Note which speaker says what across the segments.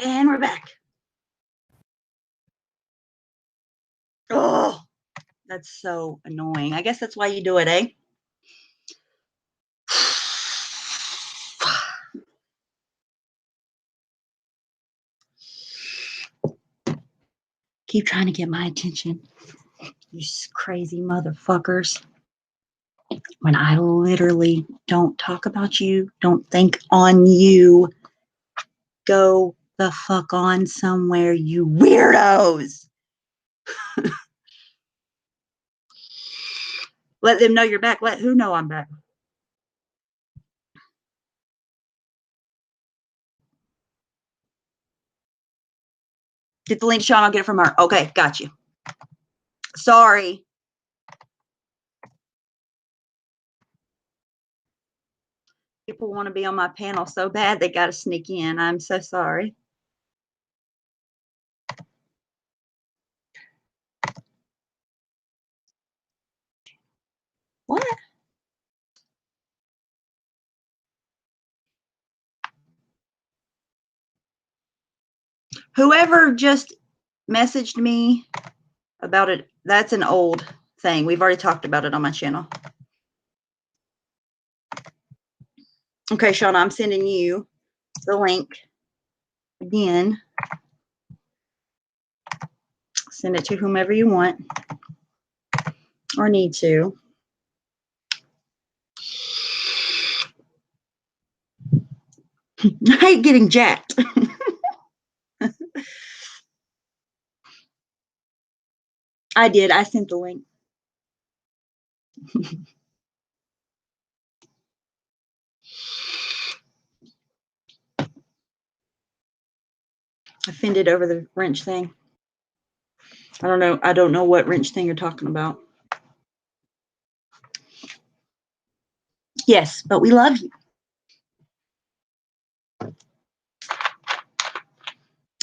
Speaker 1: And we're back. Oh, that's so annoying. I guess that's why you do it, eh? Keep trying to get my attention, you crazy motherfuckers. When I literally don't talk about you, don't think on you, go the fuck on somewhere, you weirdos. Let them know you're back. Let who know I'm back. Get the link to Sean. I'll get it from her. Okay, got you. Sorry. People want to be on my panel so bad they got to sneak in. I'm so sorry. What? Whoever just messaged me about it, that's an old thing. We've already talked about it on my channel. Okay, Shauna, I'm sending you the link again. Send it to whomever you want or need to. I hate getting jacked. I did. I sent the link. Offended over the wrench thing. I don't know. I don't know what wrench thing you're talking about. Yes, but we love you.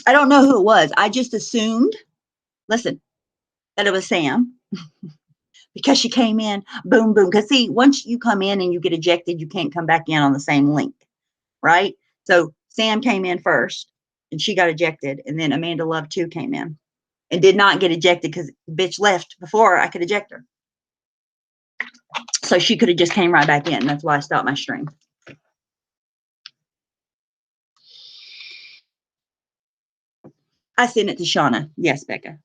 Speaker 1: I don't know who it was. I just assumed, listen, that it was Sam because she came in, boom, boom. Because see, once you come in and you get ejected, you can't come back in on the same link, right? So Sam came in first and she got ejected. And then Amanda Love 2 came in and did not get ejected because bitch left before I could eject her. So she could have just came right back in. That's why I stopped my stream. I sent it to Shauna. Yes, Becca.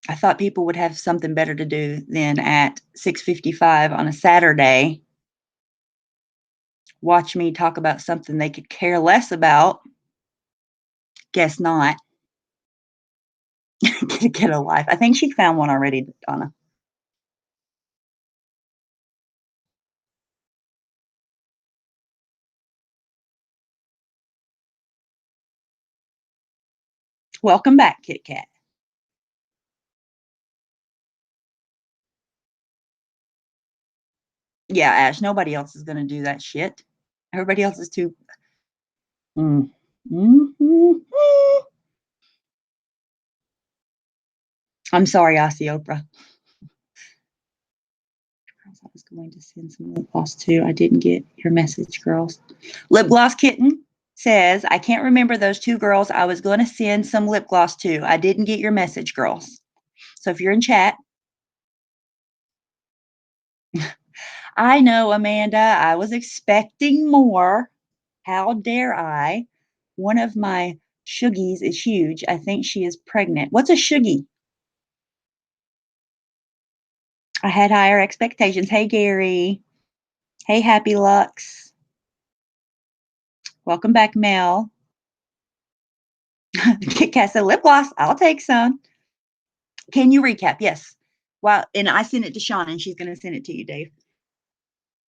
Speaker 1: I thought people would have something better to do than at 6:55 on a Saturday. Watch me talk about something they could care less about. Guess not. Get a life. I think she found one already, Donna. Welcome back, Kit Kat. Yeah, Ash, nobody else is going to do that shit. Everybody else is too... I'm sorry, Aussie Oprah. I was going to send some lip gloss too. I didn't get your message, girls. Lip Gloss Kitten says, I can't remember those two girls I was going to send some lip gloss to. I didn't get your message, girls. So if you're in chat, I know, Amanda, I was expecting more. How dare I? One of my shuggies is huge. I think she is pregnant. What's a shuggie? I had higher expectations. Hey, Gary. Hey, Happy Lux. Welcome back, Mel. Kit Kat said, lip gloss. I'll take some. Can you recap? Yes. Well, and I sent it to Sean, and she's going to send it to you, Dave.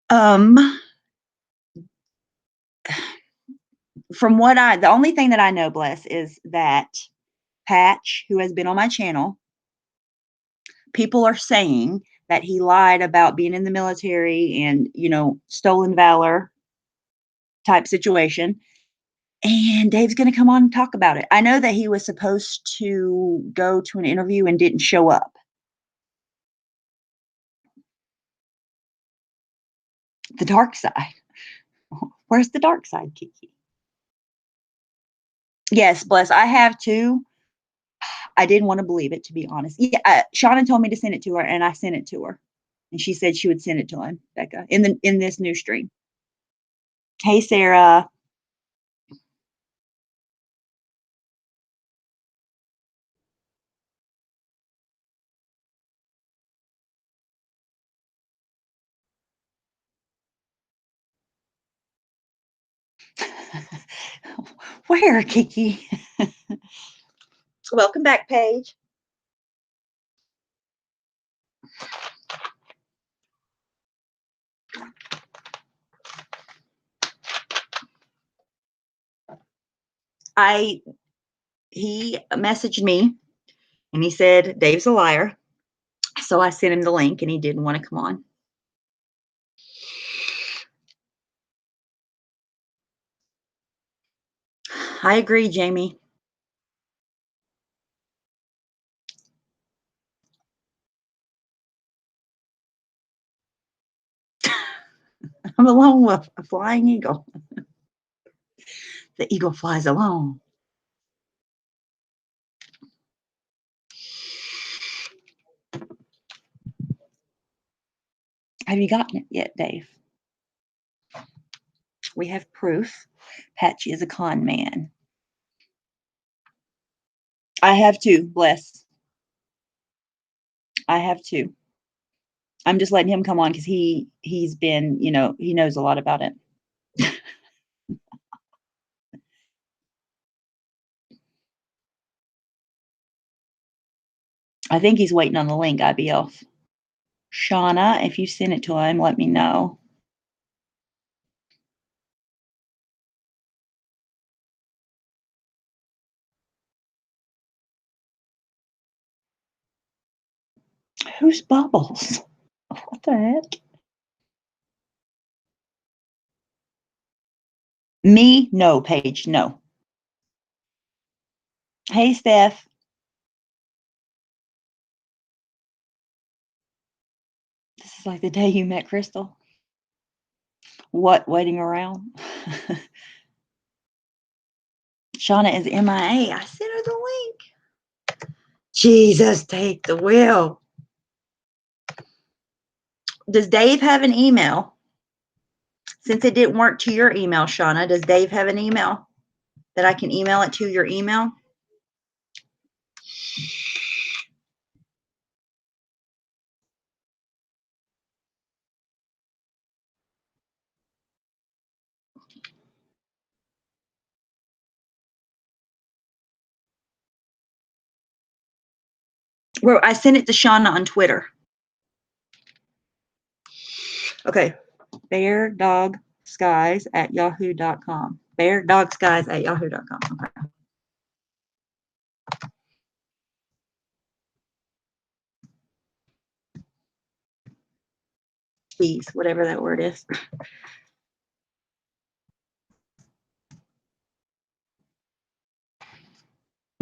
Speaker 1: From what the only thing that I know, Bless, is that Patch, who has been on my channel, people are saying that he lied about being in the military and, you know, stolen valor type situation. And Dave's going to come on and talk about it. I know that he was supposed to go to an interview and didn't show up. The dark side. Where's the dark side, Kiki? Yes, bless. I have too. I didn't want to believe it, to be honest. Yeah, Shauna told me to send it to her, and I sent it to her, and she said she would send it to him, Becca, in this new stream. Hey, Sarah. Where, Kiki? Welcome back, Paige. He messaged me and he said Dave's a liar. So I sent him the link and he didn't want to come on. I agree, Jamie. I'm alone with a flying eagle. The eagle flies alone. Have you gotten it yet, Dave? We have proof. Patchy is a con man. I have too, bless. I have too. I'm just letting him come on because he's been, he knows a lot about it. I think he's waiting on the link, IBL. Shauna, if you send it to him, let me know. Who's Bubbles? What the heck? Me? No, Paige, no. Hey, Steph. This is like the day you met Crystal. What, waiting around? Shauna is MIA. I sent her the link. Jesus, take the wheel. Does Dave have an email? Since it didn't work to your email, Shauna, does Dave have an email that I can email it to your email? Well, I sent it to Shauna on Twitter. Okay. beardogskies@yahoo.com. beardogskies@yahoo.com. Okay. Please, whatever that word is.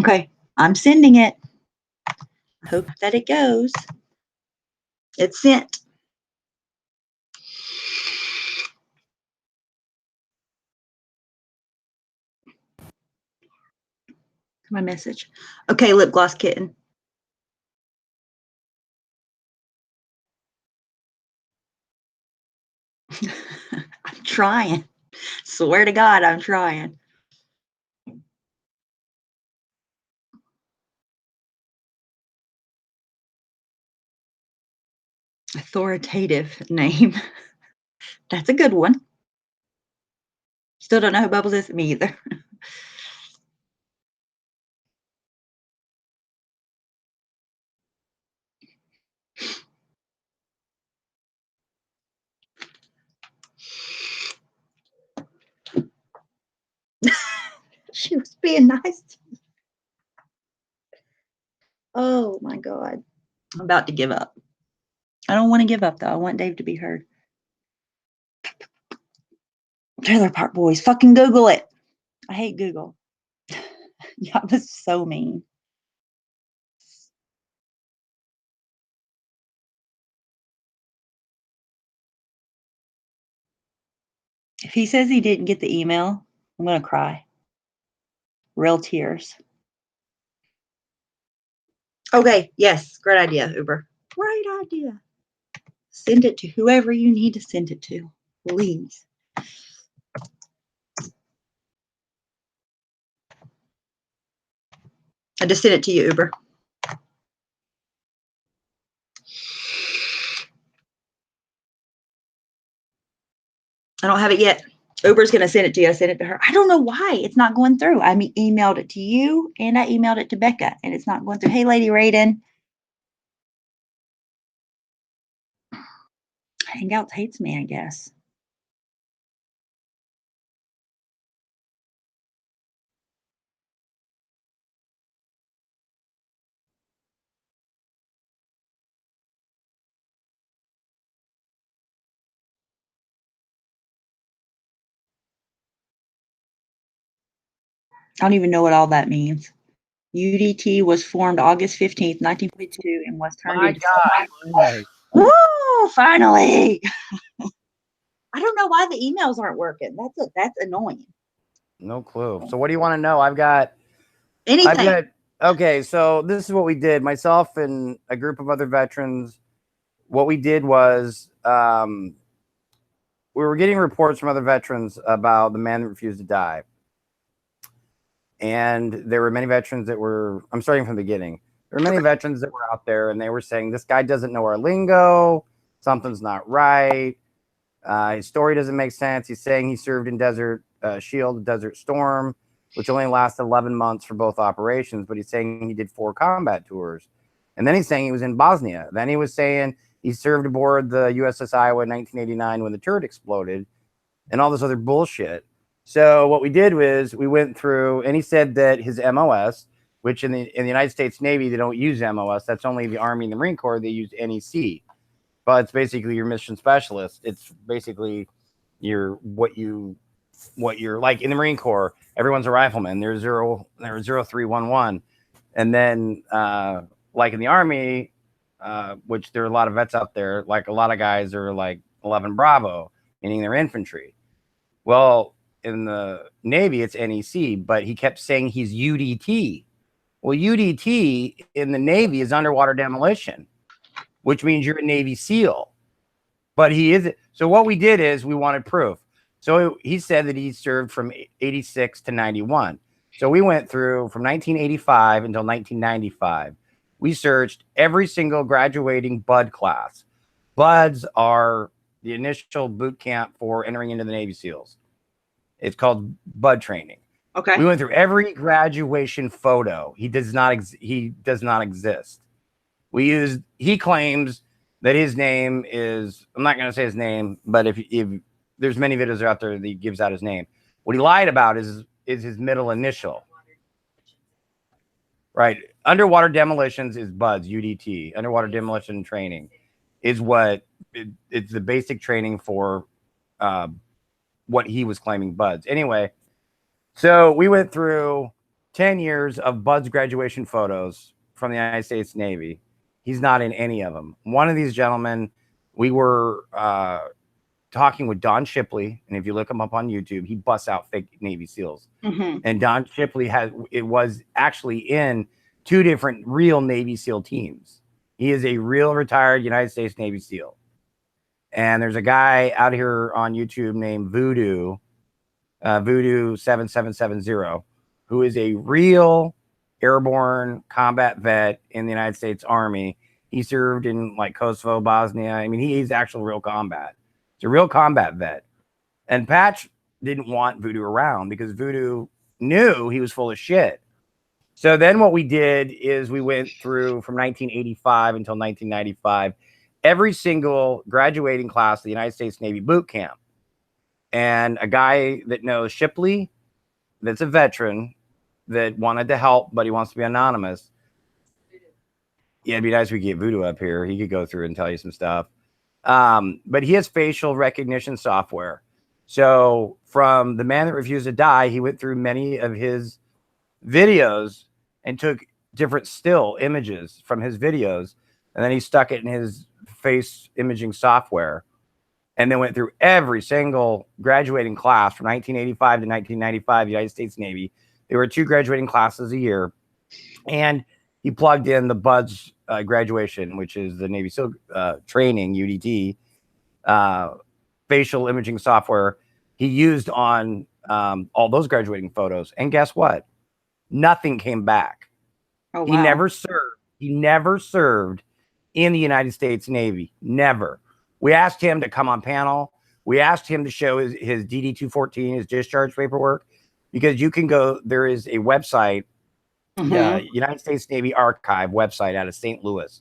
Speaker 1: Okay, I'm sending it. Hope that it goes. It's sent. My message. Okay, lip gloss kitten. I'm trying. Swear to God, I'm trying. Authoritative name. That's a good one. Still don't know who Bubbles is. Me either. She was being nice to me. Oh my God. I'm about to give up. I don't want to give up though. I want Dave to be heard. Trailer Park Boys. Fucking Google it. I hate Google. Y'all was so mean. If he says he didn't get the email, I'm going to cry. Real tears. Okay. Yes. Great idea, Uber. Great idea. Send it to whoever you need to send it to. Please. I just sent it to you, Uber. I don't have it yet. Uber's going to send it to you. I sent it to her. I don't know why it's not going through. I emailed it to you and I emailed it to Becca and it's not going through. Hey, Lady Raiden. Hangouts hates me, I guess. I don't even know what all that means. UDT was formed August 15th, 1942 and was turned
Speaker 2: My
Speaker 1: into...
Speaker 2: God.
Speaker 1: Woo! Finally! I don't know why the emails aren't working. That's annoying.
Speaker 2: No clue. So what do you want to know? I've got
Speaker 1: anything.
Speaker 2: Okay, so this is what we did. Myself and a group of other veterans, what we did was we were getting reports from other veterans about the man that refused to die. And there were many veterans that were, I'm starting from the beginning. There were many veterans that were out there and they were saying, this guy doesn't know our lingo. Something's not right. His story doesn't make sense. He's saying he served in Desert Shield, Desert Storm, which only lasted 11 months for both operations, but he's saying he did 4 combat tours. And then he's saying he was in Bosnia. Then he was saying he served aboard the USS Iowa in 1989 when the turret exploded and all this other bullshit. So what we did was we went through, and he said that his MOS, which in the United States Navy, they don't use MOS. That's only the Army and the Marine Corps. They use NEC. But it's basically your mission specialist. It's basically what you're like in the Marine Corps. Everyone's a rifleman. They're 0311, and then like in the Army, which there are a lot of vets out there. Like a lot of guys are like 11 Bravo, meaning they're infantry. Well, in the Navy, it's NEC, but he kept saying he's UDT. Well, UDT in the Navy is underwater demolition, which means you're a Navy SEAL. But he isn't. So what we did is we wanted proof. So he said that he served from 86 to 91. So we went through from 1985 until 1995. We searched every single graduating BUD class. BUDs are the initial boot camp for entering into the Navy SEALs. It's called BUD training.
Speaker 1: Okay.
Speaker 2: We went through every graduation photo. He does not exist. He claims that his name is, I'm not going to say his name, but if there's many videos out there that he gives out his name. What he lied about is his middle initial. Right. Underwater demolitions is BUDS, UDT. Underwater demolition training is it's the basic training for what he was claiming BUDS. Anyway, so we went through 10 years of BUDS graduation photos from the United States Navy. He's not in any of them. One of these gentlemen, we were talking with Don Shipley, and if you look him up on YouTube, he busts out fake Navy SEALs.
Speaker 1: Mm-hmm.
Speaker 2: And Don Shipley was actually in 2 different real Navy SEAL teams. He is a real retired United States Navy SEAL. And there's a guy out here on YouTube named Voodoo 7770, who is a real airborne combat vet in the United States Army. He served in like Kosovo, Bosnia. I mean, he's actual real combat. He's a real combat vet. And Patch didn't want Voodoo around because Voodoo knew he was full of shit. So then what we did is we went through from 1985 until 1995, every single graduating class of the United States Navy boot camp. And a guy that knows Shipley, that's a veteran, that wanted to help, but he wants to be anonymous. Yeah, it'd be nice if we could get Voodoo up here. He could go through and tell you some stuff. But he has facial recognition software. So from The Man That Refused to Die, he went through many of his videos and took different still images from his videos, and then he stuck it in his face imaging software. and then went through every single graduating class from 1985 to 1995, United States Navy. There were 2 graduating classes a year. And he plugged in the BUDS graduation, which is the Navy SEAL training, UDT, facial imaging software he used on all those graduating photos. And guess what? Nothing came back.
Speaker 1: Oh, wow.
Speaker 2: He never served. He never served in the United States Navy. Never. We asked him to come on panel. We asked him to show his DD-214, his discharge paperwork, because you can go, there is a website, the United States Navy Archive website out of St. Louis.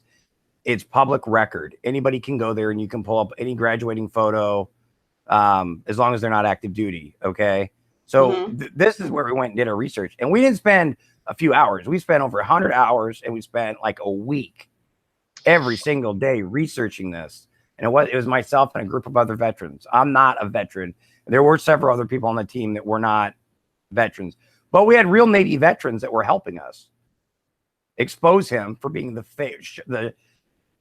Speaker 2: It's public record. Anybody can go there and you can pull up any graduating photo, as long as they're not active duty. Okay. So this is where we went and did our research, and we didn't spend a few hours. We spent over 100 hours, and we spent like a week every single day researching this. And it was myself and a group of other veterans. I'm not a veteran. There were several other people on the team that were not veterans, but we had real Navy veterans that were helping us expose him for being the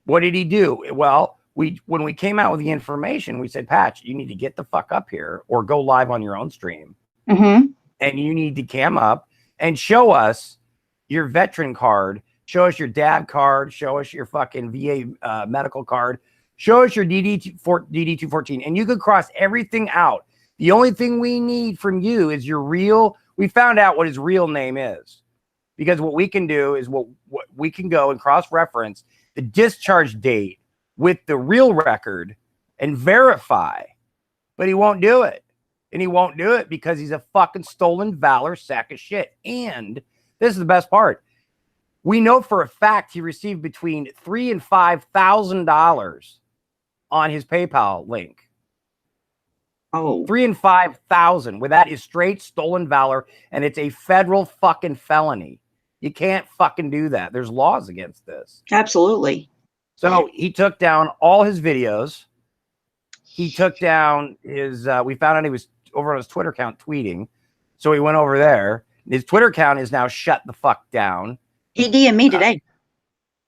Speaker 2: what did he do? Well, when we came out with the information, we said, Patch, you need to get the fuck up here or go live on your own stream. And you need to cam up and show us your veteran card, show us your DAB card, show us your fucking VA medical card, show us your DD-214, and you could cross everything out. The only thing we need from you is we found out what his real name is, because what we can do is what we can go and cross-reference the discharge date with the real record and verify, but he won't do it. And he won't do it because he's a fucking stolen valor sack of shit. And this is the best part. We know for a fact he received between $3,000 and $5,000 on his PayPal link.
Speaker 1: Oh,
Speaker 2: 3,000 and 5,000. Well, that is straight stolen valor, and it's a federal fucking felony. You can't fucking do that. There's laws against this.
Speaker 1: absolutely.
Speaker 2: So he took down all his videos. He took down his, we found out he was over on his Twitter account tweeting. So he went over there. His Twitter account is now shut the fuck down.
Speaker 1: He DM'd me today.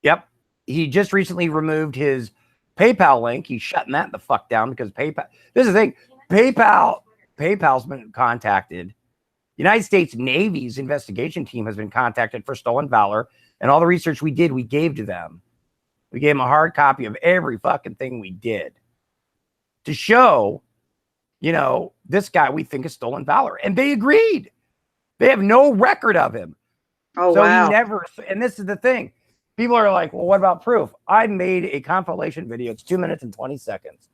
Speaker 2: Yep. He just recently removed his PayPal link. He's shutting that the fuck down because PayPal, this is the thing. PayPal's been contacted. United States Navy's investigation team has been contacted for stolen valor, and all the research we did, we gave to them. We gave them a hard copy of every fucking thing we did to show, this guy we think is stolen valor, and they agreed. They have no record of him.
Speaker 1: Oh,
Speaker 2: so
Speaker 1: wow.
Speaker 2: he never, and this is the thing. People are like, well, what about proof? I made a compilation video. It's 2 minutes and 20 seconds.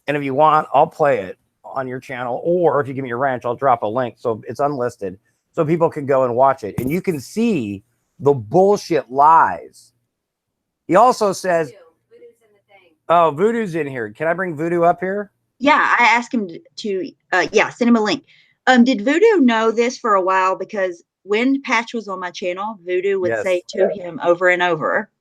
Speaker 2: And if you want, I'll play it on your channel, or if you give me your ranch, I'll drop a link. So it's unlisted so people can go and watch it. And you can see the bullshit lies. He also says, oh, Voodoo's in here. Can I bring Voodoo up here?
Speaker 1: Yeah, I asked him to send him a link. Did Voodoo know this for a while? Because when Patch was on my channel, Voodoo would say to him over and over,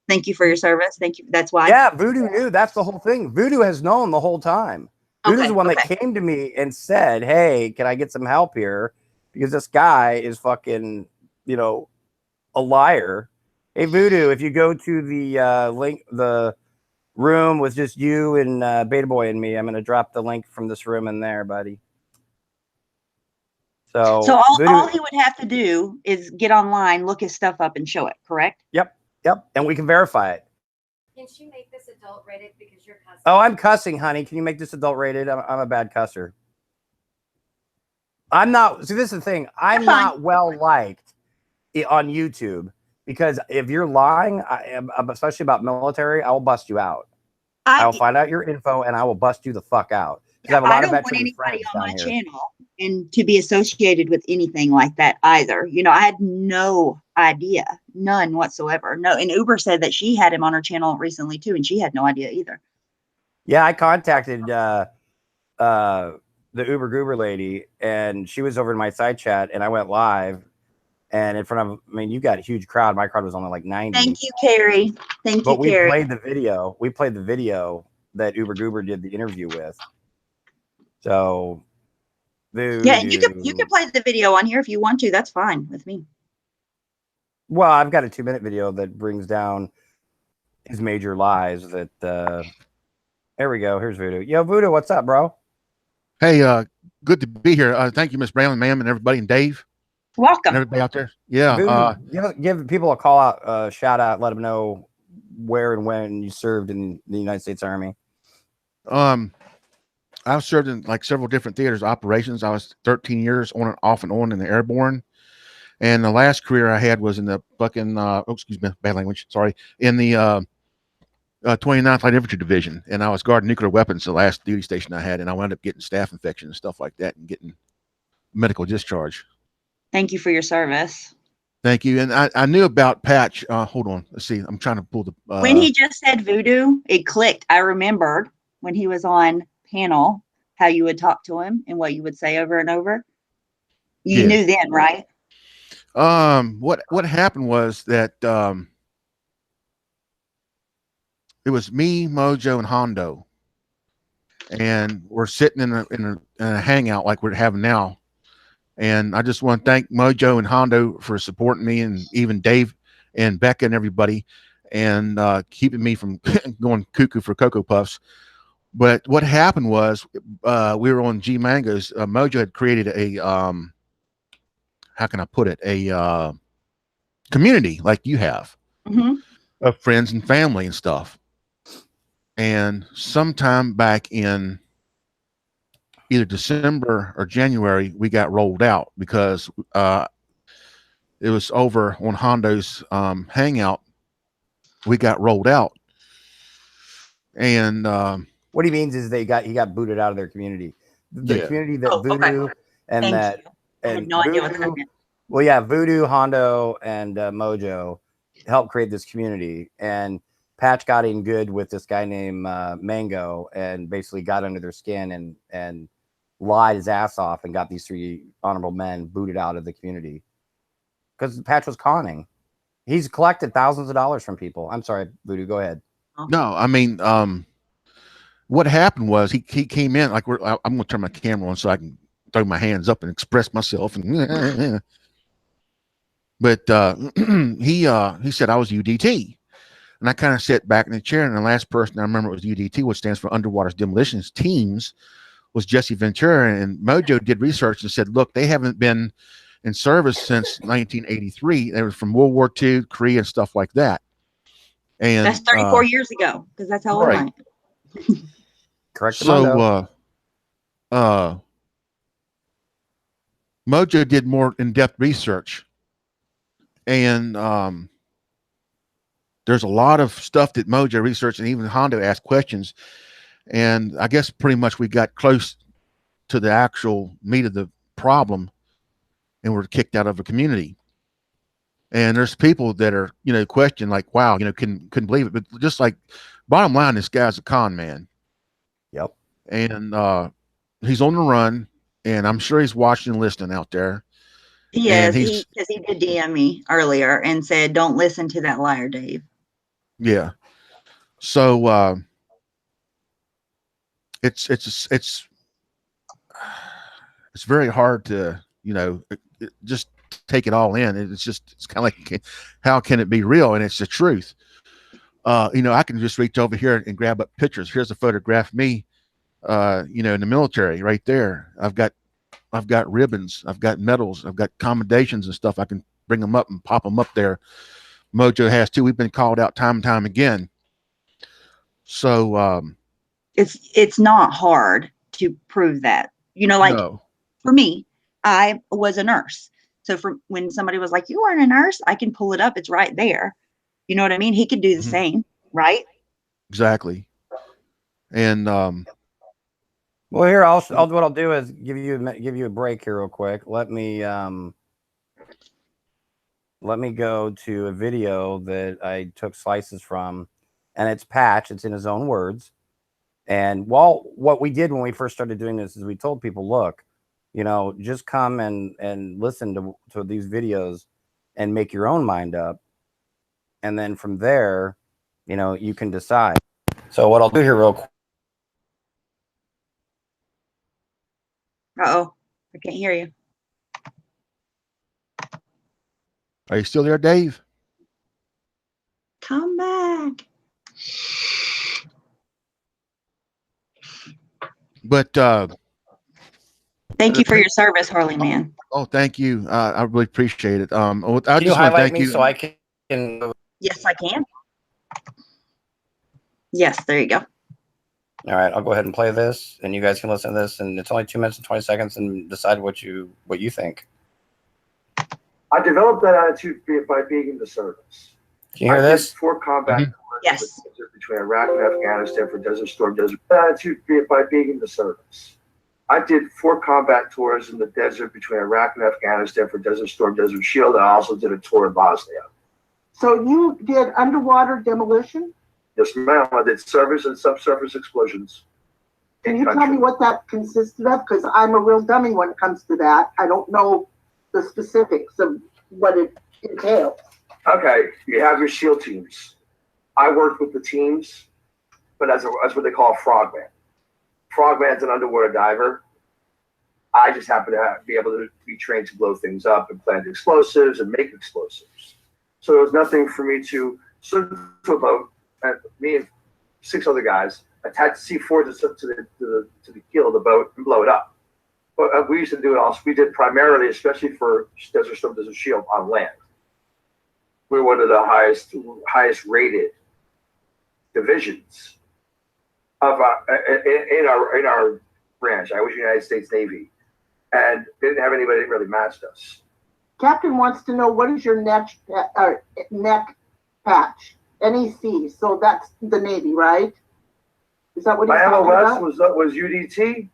Speaker 1: thank you for your service. Thank you. That's why.
Speaker 2: Yeah, Voodoo knew. That's the whole thing. Voodoo has known the whole time. Voodoo's the one that came to me and said, hey, can I get some help here? Because this guy is fucking, a liar. Hey, Voodoo, if you go to the link, the room with just you and Beta Boy and me, I'm going to drop the link from this room in there, buddy. So
Speaker 1: all he would have to do is get online, look his stuff up, and show it, correct?
Speaker 2: Yep. And we can verify it.
Speaker 3: Can she make this adult rated because you're cussing?
Speaker 2: Oh, I'm cussing, honey. Can you make this adult rated? I'm a bad cusser. I'm not. See, this is the thing. I'm not well liked on YouTube because if you're lying, especially about military, I will bust you out. I will find out your info and I will bust you the fuck out. I have a lot of veterans
Speaker 1: want anybody on my
Speaker 2: here.
Speaker 1: channel and to be associated with anything like that either. I had no idea, none whatsoever. No, and Uber said that she had him on her channel recently too, and she had no idea either.
Speaker 2: Yeah, I contacted the Uber Goober lady, and she was over in my side chat, and I went live, and in front of, you got a huge crowd. My crowd was only like 90.
Speaker 1: Thank you, Carrie. Thank you, Carrie.
Speaker 2: But we played the video that Uber Goober did the interview with. So,
Speaker 1: yeah, and you can play the video on here if you want to. That's fine with me.
Speaker 2: Well, I've got a 2-minute video that brings down his major lies that There we go. Here's Voodoo. Yo, Voodoo, what's up, bro?
Speaker 4: Hey, good to be here. Thank you, Miss Brown, ma'am, and everybody, and Dave, and
Speaker 1: Welcome.
Speaker 4: everybody out there. Yeah.
Speaker 2: Voodoo, give people a call out, shout out, let them know where and when you served in the United States Army.
Speaker 4: I've served in like several different theaters operations. I was 13 years on and off and on in the airborne. And the last career I had was in the fucking, excuse me, bad language. Sorry. In the 29th Light Infantry Division. And I was guarding nuclear weapons, the last duty station I had. And I wound up getting staph infection and stuff like that and getting medical discharge.
Speaker 1: Thank you for your service.
Speaker 4: Thank you. And I knew about Patch. Hold on. Let's see. I'm trying to pull the.
Speaker 1: When he just said Voodoo, it clicked. I remembered when he was on panel how you would talk to him and what you would say over and over. You knew then, right?
Speaker 4: What happened was that it was me, Mojo, and Hondo, and we're sitting in a hangout like we're having now. And I just want to thank Mojo and Hondo for supporting me, and even Dave and Becca and everybody, and keeping me from going cuckoo for Cocoa Puffs. But what happened was we were on G Mangoes. Mojo had created a how can I put it, a community like you have of friends and family and stuff. And sometime back in either December or January, we got rolled out because it was over on Hondo's hangout. We got rolled out. And
Speaker 2: what he means is he got booted out of their community. The community that Voodoo and
Speaker 1: Thank
Speaker 2: that
Speaker 1: you.
Speaker 2: and
Speaker 1: I had no idea what that meant.
Speaker 2: Well, yeah, Voodoo, Hondo, and Mojo helped create this community, and Patch got in good with this guy named Mango, and basically got under their skin and lied his ass off, and got these three honorable men booted out of the community because Patch was conning. He's collected thousands of dollars from people. I'm sorry, Voodoo, go ahead.
Speaker 4: No, I mean, what happened was he came in like I'm going to turn my camera on so I can throw my hands up and express myself. And but he said I was UDT, and I kind of sat back in the chair. And the last person I remember was UDT, which stands for Underwater Demolitions Teams, was Jesse Ventura. And Mojo did research and said, look, they haven't been in service since 1983. They were from World War II, Korea, and stuff like that. And
Speaker 1: that's 34 years ago, because that's how old I am.
Speaker 2: Correct.
Speaker 4: So Mojo did more in-depth research, and there's a lot of stuff that Mojo researched, and even Hondo asked questions. And I guess pretty much we got close to the actual meat of the problem, and we're kicked out of a community. And there's people that are, question like, wow, couldn't believe it. But just like, bottom line, this guy's a con man.
Speaker 2: Yep.
Speaker 4: And he's on the run, and I'm sure he's watching and listening out there.
Speaker 1: He is, because he did DM me earlier and said, don't listen to that liar, Dave.
Speaker 4: Yeah. So it's very hard to, just take it all in. It's kind of like, how can it be real? And it's the truth. I can just reach over here and grab up pictures. Here's a photograph of me, in the military right there. I've got ribbons, I've got medals, I've got commendations and stuff. I can bring them up and pop them up there. Mojo has too. We've been called out time and time again. So
Speaker 1: it's not hard to prove that. No. For me, I was a nurse. So when somebody was like, you aren't a nurse, I can pull it up. It's right there. You know what I mean? He could do the same, right?
Speaker 4: Exactly. And
Speaker 2: well, here what I'll do is give you a break here real quick. Let me go to a video that I took slices from, and it's Patch. It's in his own words. And what we did when we first started doing this is we told people, look, just come and listen to these videos and make your own mind up. And then from there, you can decide. So what I'll do here real quick.
Speaker 1: Uh-oh, I can't hear you.
Speaker 4: Are you still there, Dave?
Speaker 1: Come back.
Speaker 4: But
Speaker 1: Thank you for your service, Harley man.
Speaker 4: oh, thank you. I really appreciate it. I
Speaker 2: Can you
Speaker 4: just want to
Speaker 2: highlight
Speaker 4: thank
Speaker 2: me
Speaker 4: you.
Speaker 2: so I can?
Speaker 1: Yes, I can. Yes, there you go.
Speaker 2: All right, I'll go ahead and play this, and you guys can listen to this, and it's only 2 minutes and 20 seconds, and decide what you think.
Speaker 5: I developed that attitude by being in the service.
Speaker 2: Can you hear
Speaker 5: I did
Speaker 2: this?
Speaker 5: 4 combat tours
Speaker 1: Yes.
Speaker 5: between Iraq and Afghanistan for Desert Storm Desert. Attitude by being in the service. I did 4 combat tours in the desert between Iraq and Afghanistan for Desert Storm Desert Shield. I also did a tour in Bosnia.
Speaker 6: So you did underwater demolition?
Speaker 5: Yes, ma'am. I did surface and subsurface explosions.
Speaker 6: Can you tell me what that consisted of? Because I'm a real dummy when it comes to that. I don't know the specifics of what it entails.
Speaker 5: Okay, you have your SEAL teams. I worked with the teams, but as what they call a frogman. Frogman's an underwater diver. I just happen to be able to be trained to blow things up and plant explosives and make explosives. So there was nothing for me to swim to a boat, and me and 6 other guys attach C4 to the keel of the boat and blow it up. But we used to do it also. We did primarily, especially for Desert Storm, Desert Shield, on land. We're one of the highest rated divisions of in our branch. I was United States Navy, and didn't have anybody that really matched us.
Speaker 6: Captain wants to know, what is your neck patch? NEC. So that's the Navy, right? Is that what he's
Speaker 5: My
Speaker 6: talking
Speaker 5: MOS
Speaker 6: about?
Speaker 5: was UDT.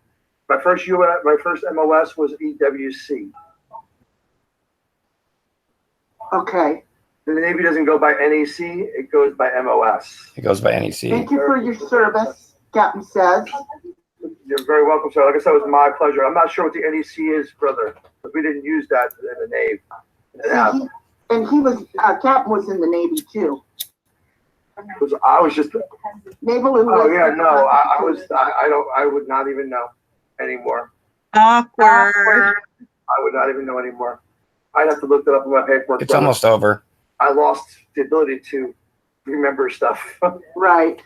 Speaker 5: My first MOS was EWC.
Speaker 6: Okay.
Speaker 5: The Navy doesn't go by NEC; it goes by MOS.
Speaker 2: It goes by NEC.
Speaker 6: Thank you for your service, Captain says.
Speaker 5: You're very welcome, sir. Like I said, it was my pleasure. I'm not sure what the NEC is, brother, but we didn't use that in the Navy.
Speaker 6: And he was, Captain was in the Navy too.
Speaker 5: I was just.
Speaker 6: Naval and
Speaker 5: Oh yeah, no, I would not even know anymore.
Speaker 1: Awkward.
Speaker 5: I would not even know anymore. I'd have to look that up in my paperwork.
Speaker 2: It's almost over.
Speaker 5: I lost the ability to remember stuff.
Speaker 6: Right.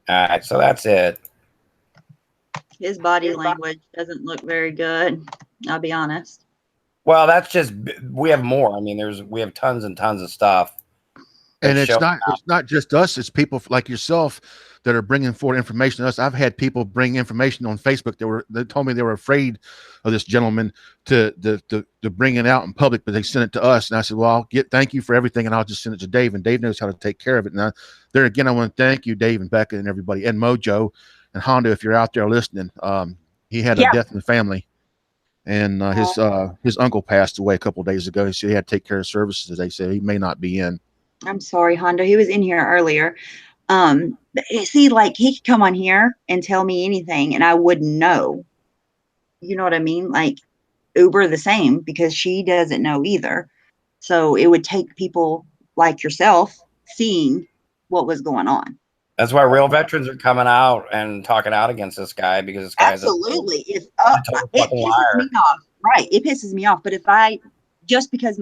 Speaker 2: All right, so that's it.
Speaker 1: His body language doesn't look very good. I'll be honest.
Speaker 2: Well, that's just, we have more. I mean, we have tons and tons of stuff.
Speaker 4: And
Speaker 2: that
Speaker 4: it's
Speaker 2: show
Speaker 4: not just us, it's people like yourself that are bringing forward information to us. I've had people bring information on Facebook that told me they were afraid of this gentleman to bring it out in public, but they sent it to us. And I said, well, thank you for everything, and I'll just send it to Dave, and Dave knows how to take care of it. Now, there again, I want to thank you, Dave and Becca and everybody, and Mojo and Honda, if you're out there listening. He had a death in the family, and his uncle passed away a couple of days ago, so he had to take care of services. They said he may not be in.
Speaker 1: I'm sorry, Hondo. He was in here earlier. See, like, he could come on here and tell me anything and I wouldn't know. You know what I mean? Like, Uber the same, because she doesn't know either. So it would take people like yourself seeing what was going on.
Speaker 2: That's why real veterans are coming out and talking out against this guy, because this guy's
Speaker 1: absolutely. If
Speaker 2: a total
Speaker 1: it
Speaker 2: fucking
Speaker 1: pisses
Speaker 2: liar.
Speaker 1: me off, right? It pisses me off. But if I, just because,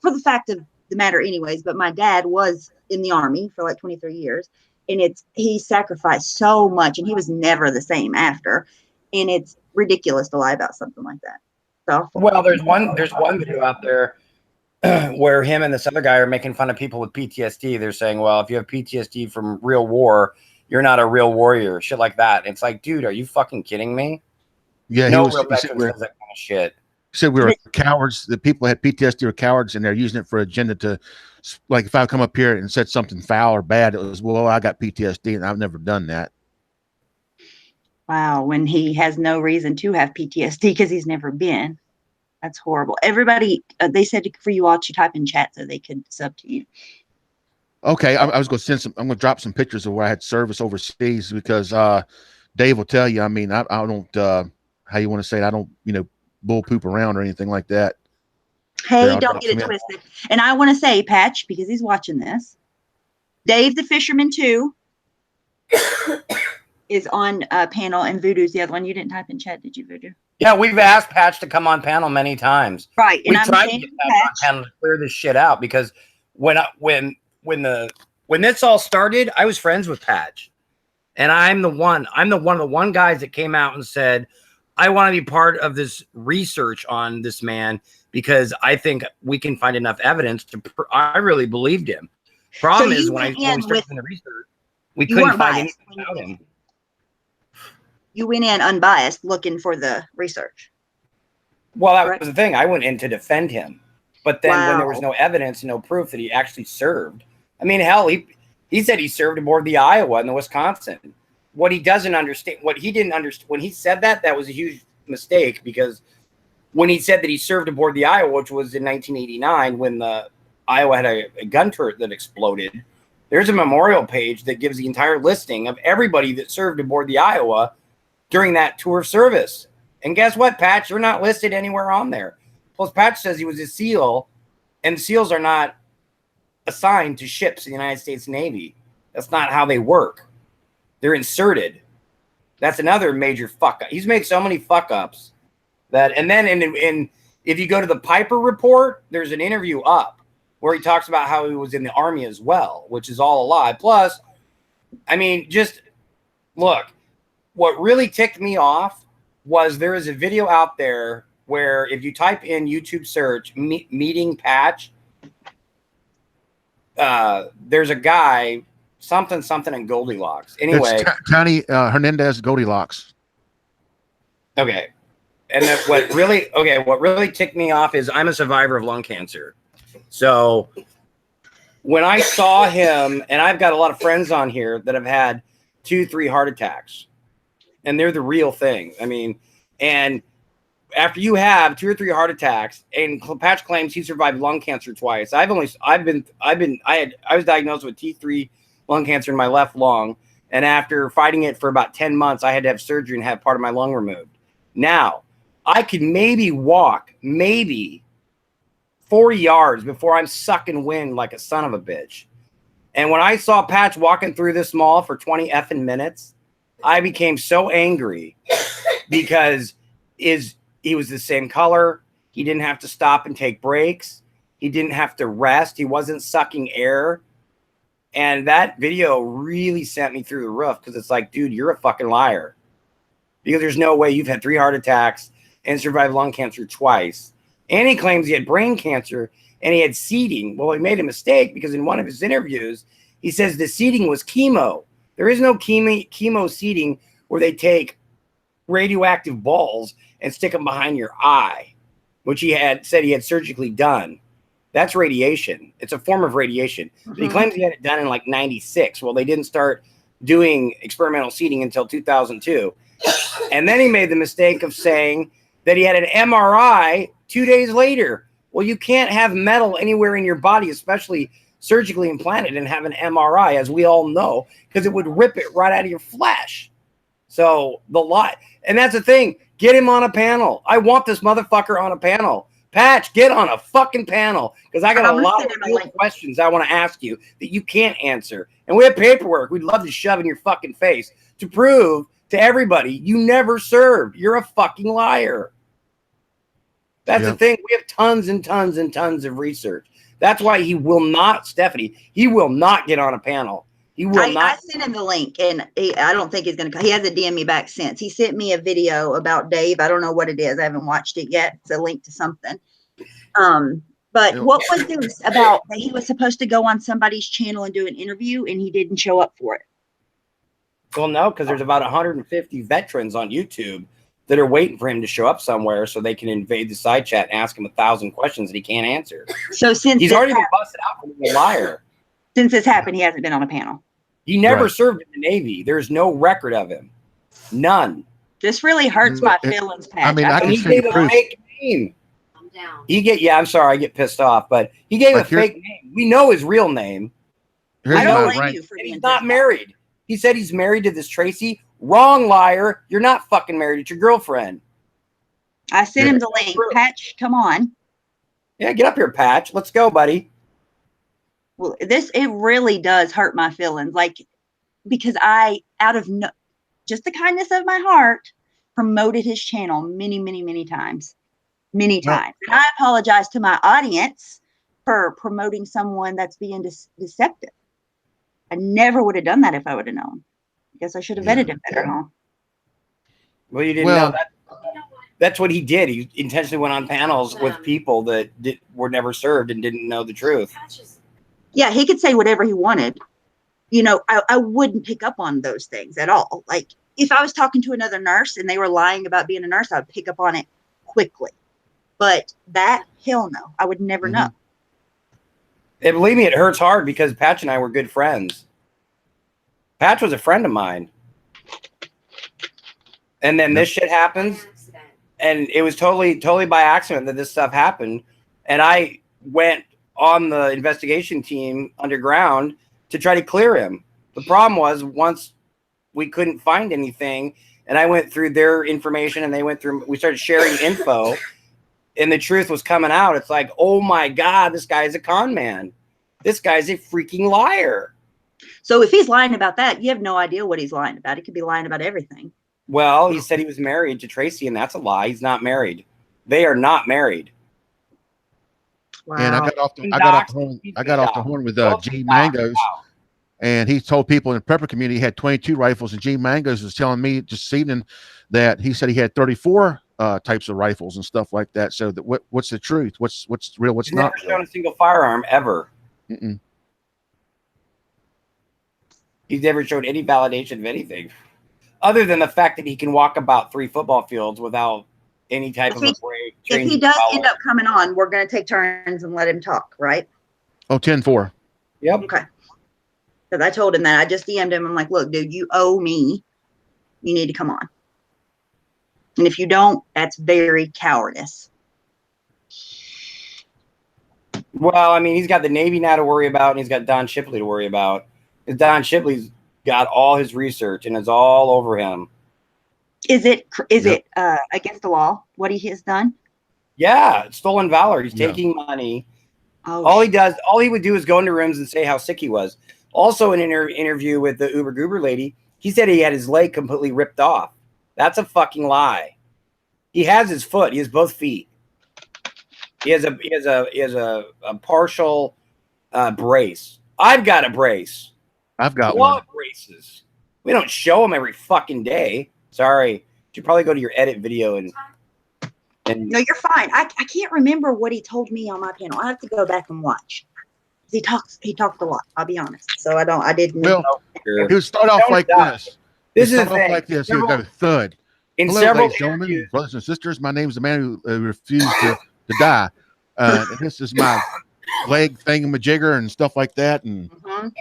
Speaker 1: for the fact of the matter, anyways, but my dad was in the Army for like 23 years, and he sacrificed so much, and he was never the same after, and it's ridiculous to lie about something like that. So,
Speaker 2: well, there's one video out there where him and this other guy are making fun of people with PTSD. They're saying, well, if you have PTSD from real war, you're not a real warrior, shit like that. It's like, dude, are you fucking kidding me?
Speaker 4: Yeah,
Speaker 2: No
Speaker 4: he
Speaker 2: real
Speaker 4: said
Speaker 2: veteran says that kind of shit.
Speaker 4: He said we were cowards. The people who had PTSD were cowards, and they're using it for agenda to, like, if I come up here and said something foul or bad, it was, well, I got PTSD, and I've never done that.
Speaker 1: wow, when he has no reason to have PTSD because he's never been. That's horrible. Everybody, they said for you all to type in chat so they could sub to you.
Speaker 4: Okay, I was going to send some. I'm going to drop some pictures of where I had service overseas, because Dave will tell you. I mean, I don't. How you want to say it? I don't. Bull poop around or anything like that.
Speaker 1: Hey,
Speaker 4: I'll
Speaker 1: don't
Speaker 4: drop
Speaker 1: get it
Speaker 4: some in.
Speaker 1: twisted. And I want to say, Patch, because he's watching this, Dave the Fisherman 2 is on panel, and Voodoo's the other one. You didn't type in chat, did you, Voodoo?
Speaker 2: Yeah, we've asked Patch to come on panel many times.
Speaker 1: Right.
Speaker 2: We
Speaker 1: And I'm
Speaker 2: tried to
Speaker 1: saying
Speaker 2: get Patch on panel to clear this shit out, because when this all started, I was friends with Patch,
Speaker 7: And I'm the one of the one guys that came out and said, I want to be part of this research on this man because I think we can find enough evidence to. I really believed him. Problem is when we started doing the research, we couldn't find anything about him.
Speaker 1: You went in unbiased, looking for the research.
Speaker 7: Well, that was the thing. I went in to defend him, but then when there was no evidence, no proof that he actually served. I mean, hell, he said he served aboard the Iowa and the Wisconsin. What he doesn't understand, what he didn't understand, when he said that was a huge mistake, because when he said that he served aboard the Iowa, which was in 1989, when the Iowa had a gun turret that exploded, there's a memorial page that gives the entire listing of everybody that served aboard the Iowa during that tour of service. And guess what, Patch? You're not listed anywhere on there. Plus, Patch says he was a SEAL, and SEALs are not assigned to ships in the United States Navy. That's not how they work. They're inserted. That's another major fuck up. He's made so many fuck ups that, and then if you go to the Piper report, there's an interview up where he talks about how he was in the Army as well, which is all a lie. Plus, I mean, just look, what really ticked me off was there is a video out there where if you type in YouTube search meeting Patch, there's a guy something in Goldilocks. Anyway,
Speaker 4: Tony Hernandez Goldilocks.
Speaker 7: Okay. And what really ticked me off is I'm a survivor of lung cancer. So when I saw him, and I've got a lot of friends on here that have had 2-3 heart attacks, and they're the real thing. I mean, and after you have 2 or 3 heart attacks, and Patch claims he survived lung cancer twice. I was diagnosed with T3 lung cancer in my left lung, and after fighting it for about 10 months, I had to have surgery and have part of my lung removed. Now, I could maybe walk 40 yards before I'm sucking wind like a son of a bitch. And when I saw Patch walking through this mall for 20 effing minutes, I became so angry because he was the same color. He didn't have to stop and take breaks. He didn't have to rest. He wasn't sucking air. And that video really sent me through the roof because it's like, dude, you're a fucking liar. Because there's no way you've had 3 heart attacks and survived lung cancer twice. And he claims he had brain cancer and he had seeding. Well, he made a mistake because in one of his interviews, he says the seeding was chemo. There is no chemo seeding where they take radioactive balls and stick them behind your eye, which he had said he had surgically done. That's radiation. It's a form of radiation. But he claims he had it done in like 96. Well, they didn't start doing experimental seeding until 2002. And then he made the mistake of saying that he had an MRI 2 days later. Well, you can't have metal anywhere in your body, especially surgically implanted, and have an MRI, as we all know, because it would rip it right out of your flesh. So and that's the thing. Get him on a panel. I want this motherfucker on a panel. Patch, get on a fucking panel, because I got a lot of real questions I want to ask you that you can't answer. And we have paperwork we'd love to shove in your fucking face to prove to everybody you never served. You're a fucking liar. That's the thing. We have tons and tons and tons of research. That's why he will not, Stephanie, he will not get on a panel. He will not. I
Speaker 1: sent him the link, and I don't think he's going to. He hasn't DM'd me back since. He sent me a video about Dave. I don't know what it is. I haven't watched it yet. It's a link to something. But what was this about that he was supposed to go on somebody's channel and do an interview, and he didn't show up for it?
Speaker 7: Well, no, because there's about 150 veterans on YouTube that are waiting for him to show up somewhere so they can invade the side chat and ask him 1,000 questions that he can't answer.
Speaker 1: So since
Speaker 7: he's already been busted out for being a liar.
Speaker 1: Since this happened, he hasn't been on a panel.
Speaker 7: He never served in the Navy. There's no record of him. None.
Speaker 1: This really hurts my feelings, Pat.
Speaker 4: I mean, I can
Speaker 7: he gave a fake name.
Speaker 3: I'm down.
Speaker 7: I'm sorry, I get pissed off, but he gave a fake name. We know his real name.
Speaker 1: I don't blame you for being
Speaker 7: he's not married. He said he's married to this Tracy. Wrong, liar. You're not fucking married. It's your girlfriend.
Speaker 1: I sent him the link. Patch, come on.
Speaker 7: Yeah, get up here, Patch. Let's go, buddy.
Speaker 1: Well, it really does hurt my feelings, like, because just the kindness of my heart, promoted his channel many, many, many times. And I apologize to my audience for promoting someone that's being deceptive. I never would have done that if I would have known. Guess I should have
Speaker 4: Yeah.
Speaker 1: vetted him better, huh?
Speaker 7: Well, you didn't
Speaker 4: Well-
Speaker 7: know that. That's what he did. He intentionally went on panels with people that were never served and didn't know the truth.
Speaker 3: Patches.
Speaker 1: Yeah, he could say whatever he wanted. You know, I wouldn't pick up on those things at all. Like, if I was talking to another nurse and they were lying about being a nurse, I'd pick up on it quickly. But that, hell no, I would never know.
Speaker 7: And believe me, it hurts hard because Patch and I were good friends. Patch was a friend of mine. And then this shit happens.
Speaker 3: Accident.
Speaker 7: And it was totally by accident that this stuff happened. And I went on the investigation team underground to try to clear him. The problem was once we couldn't find anything, and I went through their information and we started sharing info, and the truth was coming out. It's like, oh my God, this guy's a con man. This guy's a freaking liar.
Speaker 1: So if he's lying about that, you have no idea what he's lying about. He could be lying about everything.
Speaker 7: Well, he said he was married to Tracy, and that's a lie. He's not married. They are not married.
Speaker 1: Wow.
Speaker 4: And I got off the horn with Gene Mangos, and he told people in the prepper community he had 22 rifles, and Gene Mangos was telling me just this evening that he said he had 34 types of rifles and stuff like that. So that what's the truth? What's real? What's
Speaker 7: He's
Speaker 4: not
Speaker 7: never
Speaker 4: real?
Speaker 7: shown a single firearm ever.
Speaker 4: Mm-mm.
Speaker 7: He's never showed any validation of anything, other than the fact that he can walk about 3 football fields without any type of a break.
Speaker 1: If he does end up coming on, we're going to take turns and let him talk, right?
Speaker 4: Oh, 10-4.
Speaker 7: Yep.
Speaker 1: Okay. Because I told him that. I just DM'd him. I'm like, look, dude, you owe me. You need to come on. And if you don't, that's very cowardice.
Speaker 7: Well, I mean, he's got the Navy now to worry about, and he's got Don Shipley to worry about. Because Don Shipley's got all his research, and it's all over him.
Speaker 1: Is it
Speaker 4: Yep.
Speaker 1: against the law what he has done?
Speaker 7: Yeah, it's stolen valor. He's
Speaker 4: Yeah.
Speaker 7: taking money.
Speaker 1: Oh,
Speaker 7: All he would do is go into rooms and say how sick he was. Also, in an interview with the Uber Goober lady, he said he had his leg completely ripped off. That's a fucking lie. He has his foot. He has both feet. He has a partial brace. I've got a brace.
Speaker 4: I've got
Speaker 7: We all
Speaker 4: one.
Speaker 7: have braces. We don't show them every fucking day. Sorry. You should probably go to your edit video and
Speaker 1: no, you're fine. I can't remember what he told me on my panel. I have to go back and watch. He talked a lot. I'll be honest. So I didn't.
Speaker 4: Well, he would start off
Speaker 7: Don't
Speaker 4: like
Speaker 7: die.
Speaker 4: this.
Speaker 7: This
Speaker 4: He'd
Speaker 7: is the
Speaker 4: start off
Speaker 7: thing.
Speaker 4: like this. He would go thud.
Speaker 7: In
Speaker 4: Hello,
Speaker 7: several
Speaker 4: ladies and gentlemen,
Speaker 7: interviews,
Speaker 4: brothers and sisters. My name is the man who refused to die. And this is my leg thingamajigger and stuff like that. And
Speaker 1: Mhm.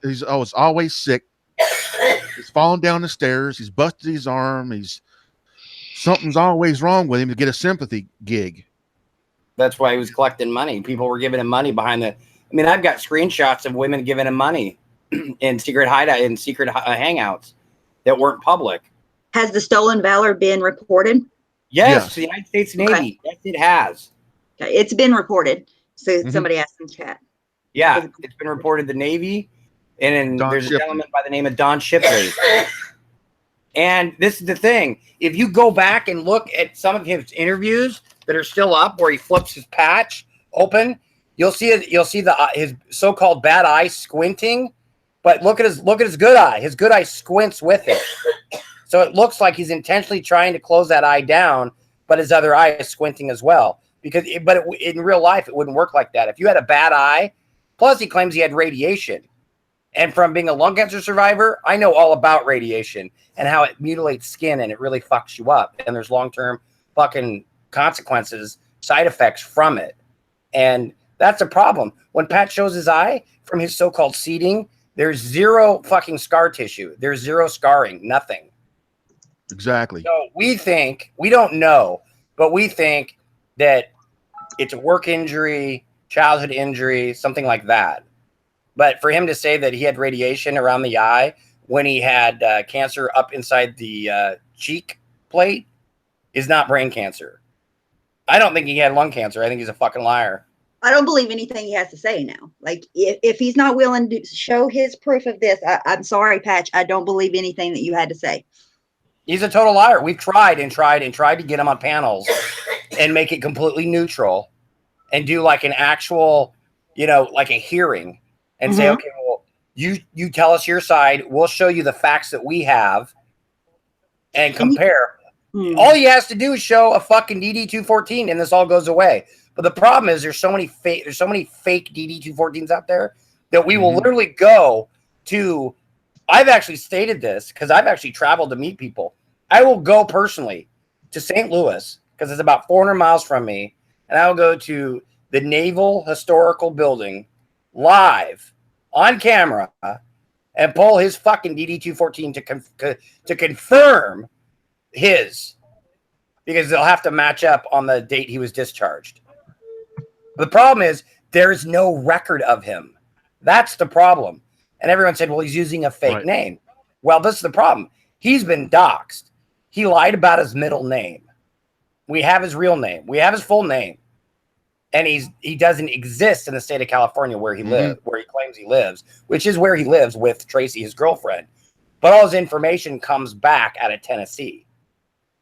Speaker 4: he's always sick. He's falling down the stairs. He's busted his arm. Something's always wrong with him to get a sympathy gig.
Speaker 7: that's why he was collecting money. People were giving him money behind the. I mean, I've got screenshots of women giving him money in secret hangouts that weren't public.
Speaker 1: Has the stolen valor been reported?
Speaker 7: Yes,
Speaker 4: Yes.
Speaker 7: the United States Navy. Yes, it has.
Speaker 1: Okay, it's been reported. So
Speaker 4: Mhm.
Speaker 1: somebody asked in chat.
Speaker 7: Yeah, it's been reported the Navy, and then
Speaker 4: Don
Speaker 7: there's
Speaker 4: Shipley.
Speaker 7: a gentleman by the name of Don Shipley. And this is the thing: if you go back and look at some of his interviews that are still up, where he flips his patch open, you'll see it. You'll see his so-called bad eye squinting, but look at his good eye. His good eye squints with it, so it looks like he's intentionally trying to close that eye down, but his other eye is squinting as well. Because, in real life, it wouldn't work like that. If you had a bad eye, plus he claims he had radiation. And from being a lung cancer survivor, I know all about radiation and how it mutilates skin and it really fucks you up. And there's long-term fucking consequences, side effects from it. And that's a problem. When Pat shows his eye from his so-called seeding, there's zero fucking scar tissue. There's zero scarring, nothing.
Speaker 4: Exactly.
Speaker 7: So we don't know, but we think that it's a work injury, childhood injury, something like that. But for him to say that he had radiation around the eye when he had cancer up inside the cheek plate is not brain cancer. I don't think he had lung cancer. I think he's a fucking liar.
Speaker 1: I don't believe anything he has to say now. Like, if he's not willing to show his proof of this, I'm sorry, Patch. I don't believe anything that you had to say.
Speaker 7: He's a total liar. We've tried to get him on panels and make it completely neutral and do like an actual, like a hearing and say, okay, well, You tell us your side. We'll show you the facts that we have and compare. All he has to do is show a fucking DD-214 and this all goes away. But the problem is there's so many fake DD-214s out there that we will literally go to. I've actually stated this because I've actually traveled to meet people. I will go personally to St. Louis because it's about 400 miles from me, and I will go to the Naval Historical Building live on camera and pull his fucking DD-214 to confirm his, because they'll have to match up on the date he was discharged. The problem is there's no record of him. That's the problem. And everyone said, well, he's using a fake name. Well, this is the problem. He's been doxxed. He lied about his middle name. We have his real name. We have his full name. And he doesn't exist in the state of California where he lives, where he claims he lives, which is where he lives with Tracy, his girlfriend. But all his information comes back out of Tennessee.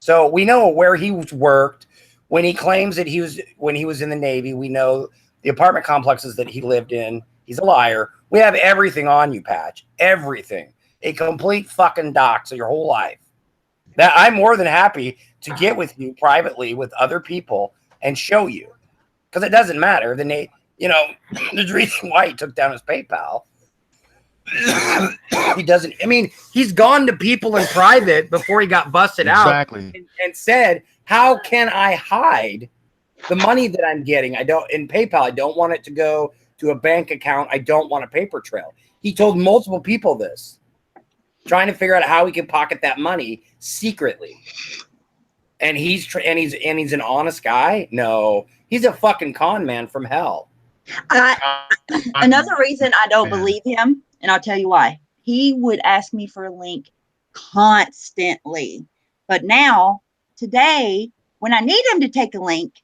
Speaker 7: So we know where he worked. When he claims that when he was in the Navy, we know the apartment complexes that he lived in. He's a liar. We have everything on you, Patch. Everything. A complete fucking dox of your whole life. Now, I'm more than happy to get with you privately with other people and show you. Because it doesn't matter. There's a reason why he took down his PayPal. He doesn't. I mean, he's gone to people in private before he got busted out and said, how can I hide the money that I'm getting? In PayPal, I don't want it to go to a bank account. I don't want a paper trail. He told multiple people this, trying to figure out how he could pocket that money secretly. And he's an honest guy? No, he's a fucking con man from hell.
Speaker 1: Another reason I don't believe him, and I'll tell you why. He would ask me for a link constantly. But now, today, when I need him to take a link,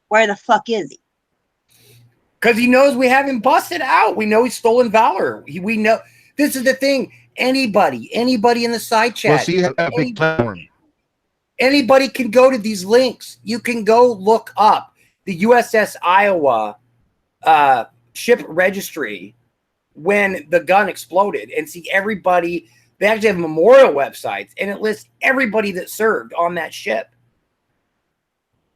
Speaker 1: where the fuck is he?
Speaker 7: Because he knows we have him busted out. We know he's stolen valor. We know. This is the thing. Anybody in the side chat.
Speaker 4: Well, see, you have a big platform.
Speaker 7: Anybody can go to these links. You can go look up the USS Iowa ship registry when the gun exploded and see everybody. They actually have memorial websites, and it lists everybody that served on that ship.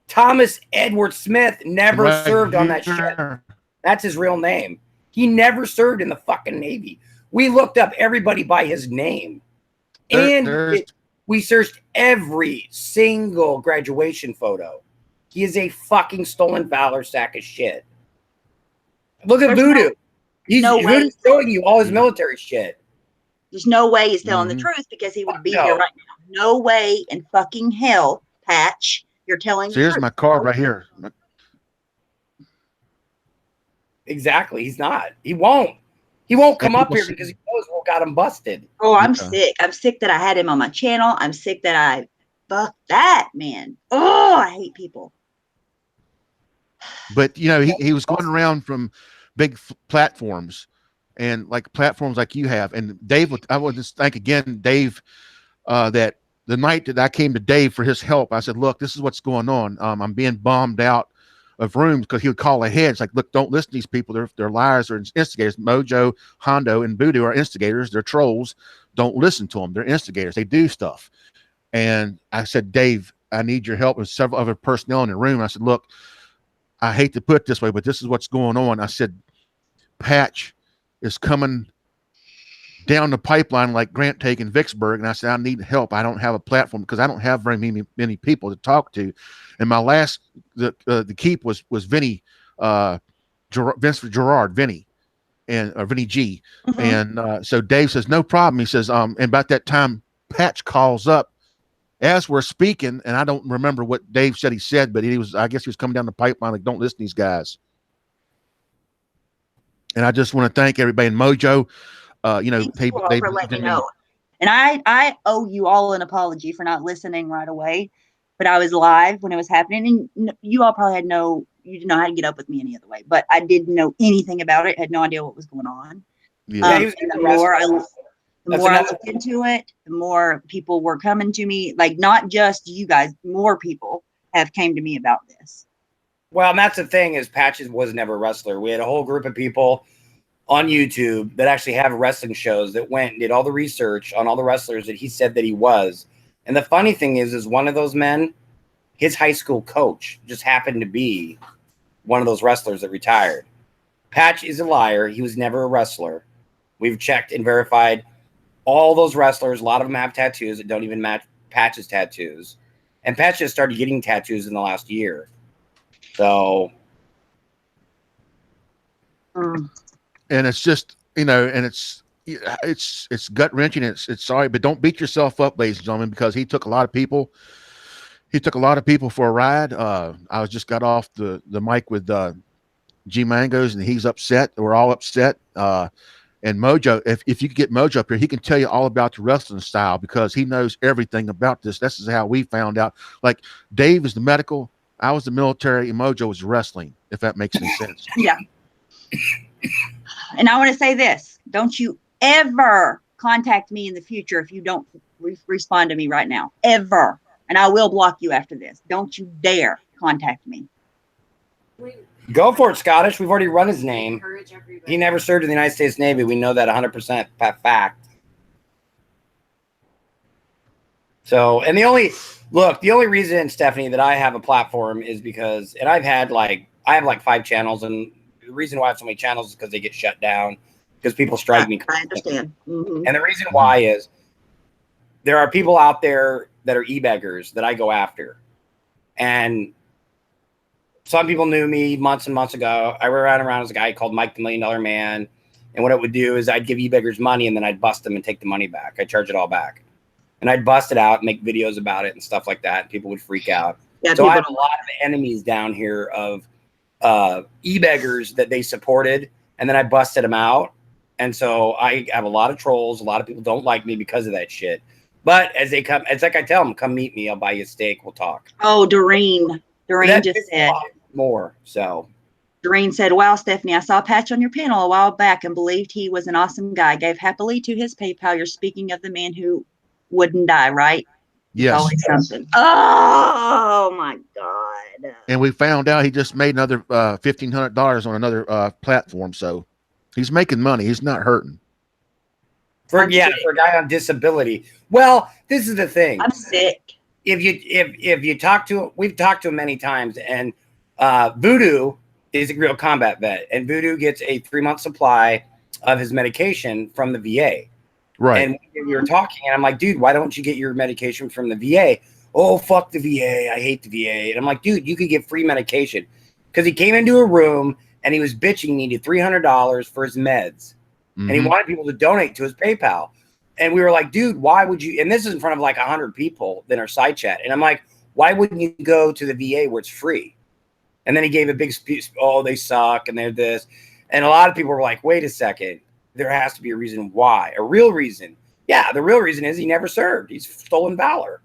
Speaker 7: Thomas Edward Smith never served on that ship. That's his real name. He never served in the fucking Navy. We looked up everybody by his name. We searched every single graduation photo. He is a fucking stolen valor sack of shit. Look at Voodoo. He's showing you all his military shit.
Speaker 1: There's no way he's telling the truth because he would be here right now. No way in fucking hell, Patch. You're telling the truth.
Speaker 4: Here's my card right here.
Speaker 7: Exactly. He's not. He won't. He won't come up here because he knows what got him busted.
Speaker 1: Oh, I'm sick. I'm sick that I had him on my channel. I'm sick that fuck that, man. Oh, I hate people.
Speaker 4: But, he was going around from big platforms and like platforms like you have. And Dave, I would just thank again, Dave, that the night that I came to Dave for his help, I said, look, this is what's going on. I'm being bombed out of rooms because he would call ahead. It's like, look, don't listen to these people. They're liars. They're instigators. Mojo, Hondo, and Voodoo are instigators. They're trolls. Don't listen to them. They're instigators. They do stuff. And I said, Dave, I need your help with several other personnel in the room. I said, look, I hate to put it this way, but this is what's going on. I said, Patch is coming down the pipeline like Grant taking Vicksburg. And I said, I need help. I don't have a platform because I don't have very many people to talk to. And my last, the keep was Vinny, Vince Gerard, Vinny, and Vinny G. And so Dave says, no problem. He says, and about that time, Patch calls up as we're speaking. And I don't remember what Dave said he said, but I guess he was coming down the pipeline like, don't listen to these guys. And I just want to thank everybody in Mojo.
Speaker 1: They for letting me know. And I owe you all an apology for not listening right away, but I was live when it was happening, and you all probably you didn't know how to get up with me any other way, but I didn't know anything about it, had no idea what was going on.
Speaker 7: Yeah.
Speaker 1: The more I looked into it, the more people were coming to me, like not just you guys, more people have came to me about this.
Speaker 7: Well, and that's the thing is Patches was never a wrestler. We had a whole group of people on YouTube that actually have wrestling shows that went and did all the research on all the wrestlers that he said that he was. And the funny thing is one of those men, his high school coach just happened to be one of those wrestlers that retired. Patch is a liar. He was never a wrestler. We've checked and verified all those wrestlers. A lot of them have tattoos that don't even match Patch's tattoos. And Patch just started getting tattoos in the last year. So.
Speaker 4: And it's just, you know, and it's gut wrenching. It's sorry, but don't beat yourself up, ladies and gentlemen, because he took a lot of people. He took a lot of people for a ride. I just got off the mic with G Mangos, and he's upset. We're all upset. And Mojo, if you could get Mojo up here, he can tell you all about the wrestling style because he knows everything about this. This is how we found out. Like Dave is the medical, I was the military, and Mojo was wrestling, if that makes any sense.
Speaker 1: Yeah. And I want to say this. Don't you ever contact me in the future if you don't respond to me right now. Ever. And I will block you after this. Don't you dare contact me.
Speaker 7: Go for it, Scottish. We've already run his name.
Speaker 3: Encourage everybody.
Speaker 7: He never served in the United States Navy. We know that 100% fact. So, and the only reason, Stephanie, that I have a platform is because, and I have like 5 channels, and the reason why I have so many channels is because they get shut down because people strike me.
Speaker 1: I understand. Mm-hmm.
Speaker 7: And the reason why is there are people out there that are e-beggars that I go after. And some people knew me months and months ago. I ran around as a guy called Mike the $1 Million Man. And what it would do is I'd give e-beggars money and then I'd bust them and take the money back. I'd charge it all back. And I'd bust it out, make videos about it and stuff like that. And people would freak out.
Speaker 1: Yeah,
Speaker 7: so I have a lot of enemies down here of e-beggars that they supported. And then I busted them out. And so I have a lot of trolls. A lot of people don't like me because of that shit. But as they come, it's like I tell them, come meet me. I'll buy you a steak. We'll talk.
Speaker 1: Oh, Doreen. Doreen just said
Speaker 7: more. So
Speaker 1: Doreen said, wow, Stephanie, I saw Patch on your panel a while back and believed he was an awesome guy. Gave happily to his PayPal. You're speaking of the man who wouldn't die, right?
Speaker 4: Yes.
Speaker 1: Always something. Oh my God.
Speaker 4: And we found out he just made another $1,500 on another platform. So he's making money. He's not hurting.
Speaker 7: For a guy on disability. Well, this is the thing.
Speaker 1: I'm sick.
Speaker 7: If you talk to him, we've talked to him many times, and Voodoo is a real combat vet, and Voodoo gets a 3-month supply of his medication from the VA.
Speaker 4: Right.
Speaker 7: And we were talking, and I'm like, dude, why don't you get your medication from the VA? Oh, fuck the VA. I hate the VA. And I'm like, dude, you could get free medication. Because he came into a room and he was bitching, he needed $300 for his meds.
Speaker 4: Mm-hmm.
Speaker 7: And he wanted people to donate to his PayPal. And we were like, dude, why would you? And this is in front of like 100 people in our side chat. And I'm like, why wouldn't you go to the VA where it's free? And then he gave a big speech. Oh, they suck. And they're this. And a lot of people were like, wait a second. There has to be a reason why. A real reason. Yeah, the real reason is he never served. He's stolen valor.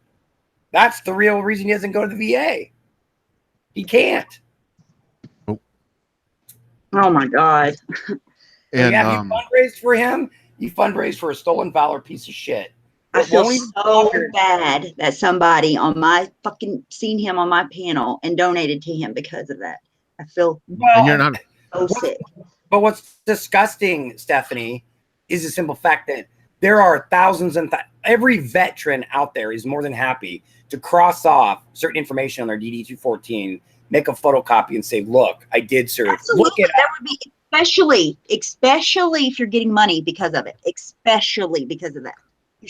Speaker 7: That's the real reason he doesn't go to the VA. He can't.
Speaker 1: Oh my God.
Speaker 4: And
Speaker 7: yeah, you fundraised for him. You fundraised for a stolen valor piece of shit.
Speaker 1: I feel so bad that somebody on my fucking seen him on my panel and donated to him because of that. I feel
Speaker 4: and you're not
Speaker 1: so sick.
Speaker 7: But what's disgusting, Stephanie, is the simple fact that there are thousands and every veteran out there is more than happy to cross off certain information on their DD-214, make a photocopy and say, look, I did serve.
Speaker 1: Absolutely.
Speaker 7: Look at
Speaker 1: that would be especially if you're getting money because of it, especially because of that.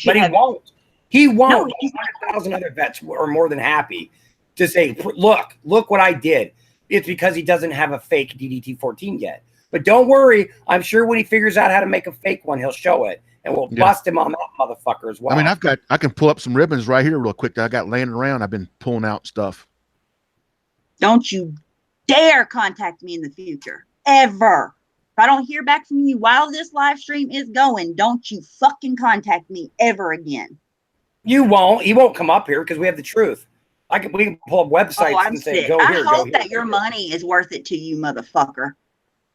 Speaker 7: But he won't. He won't.
Speaker 1: No, he's
Speaker 7: 100,000 other vets are more than happy to say, look what I did. It's because he doesn't have a fake DD-214 yet. But don't worry. I'm sure when he figures out how to make a fake one, he'll show it. And we'll bust him on that motherfucker as well.
Speaker 4: I mean, I can pull up some ribbons right here real quick that I got laying around. I've been pulling out stuff.
Speaker 1: Don't you dare contact me in the future. Ever. If I don't hear back from you while this live stream is going, don't you fucking contact me ever again.
Speaker 7: You won't. He won't come up here because we have the truth. We can pull up websites
Speaker 1: I'm
Speaker 7: and say,
Speaker 1: sick.
Speaker 7: go
Speaker 1: I
Speaker 7: here.
Speaker 1: hope that your money is worth it to you, motherfucker.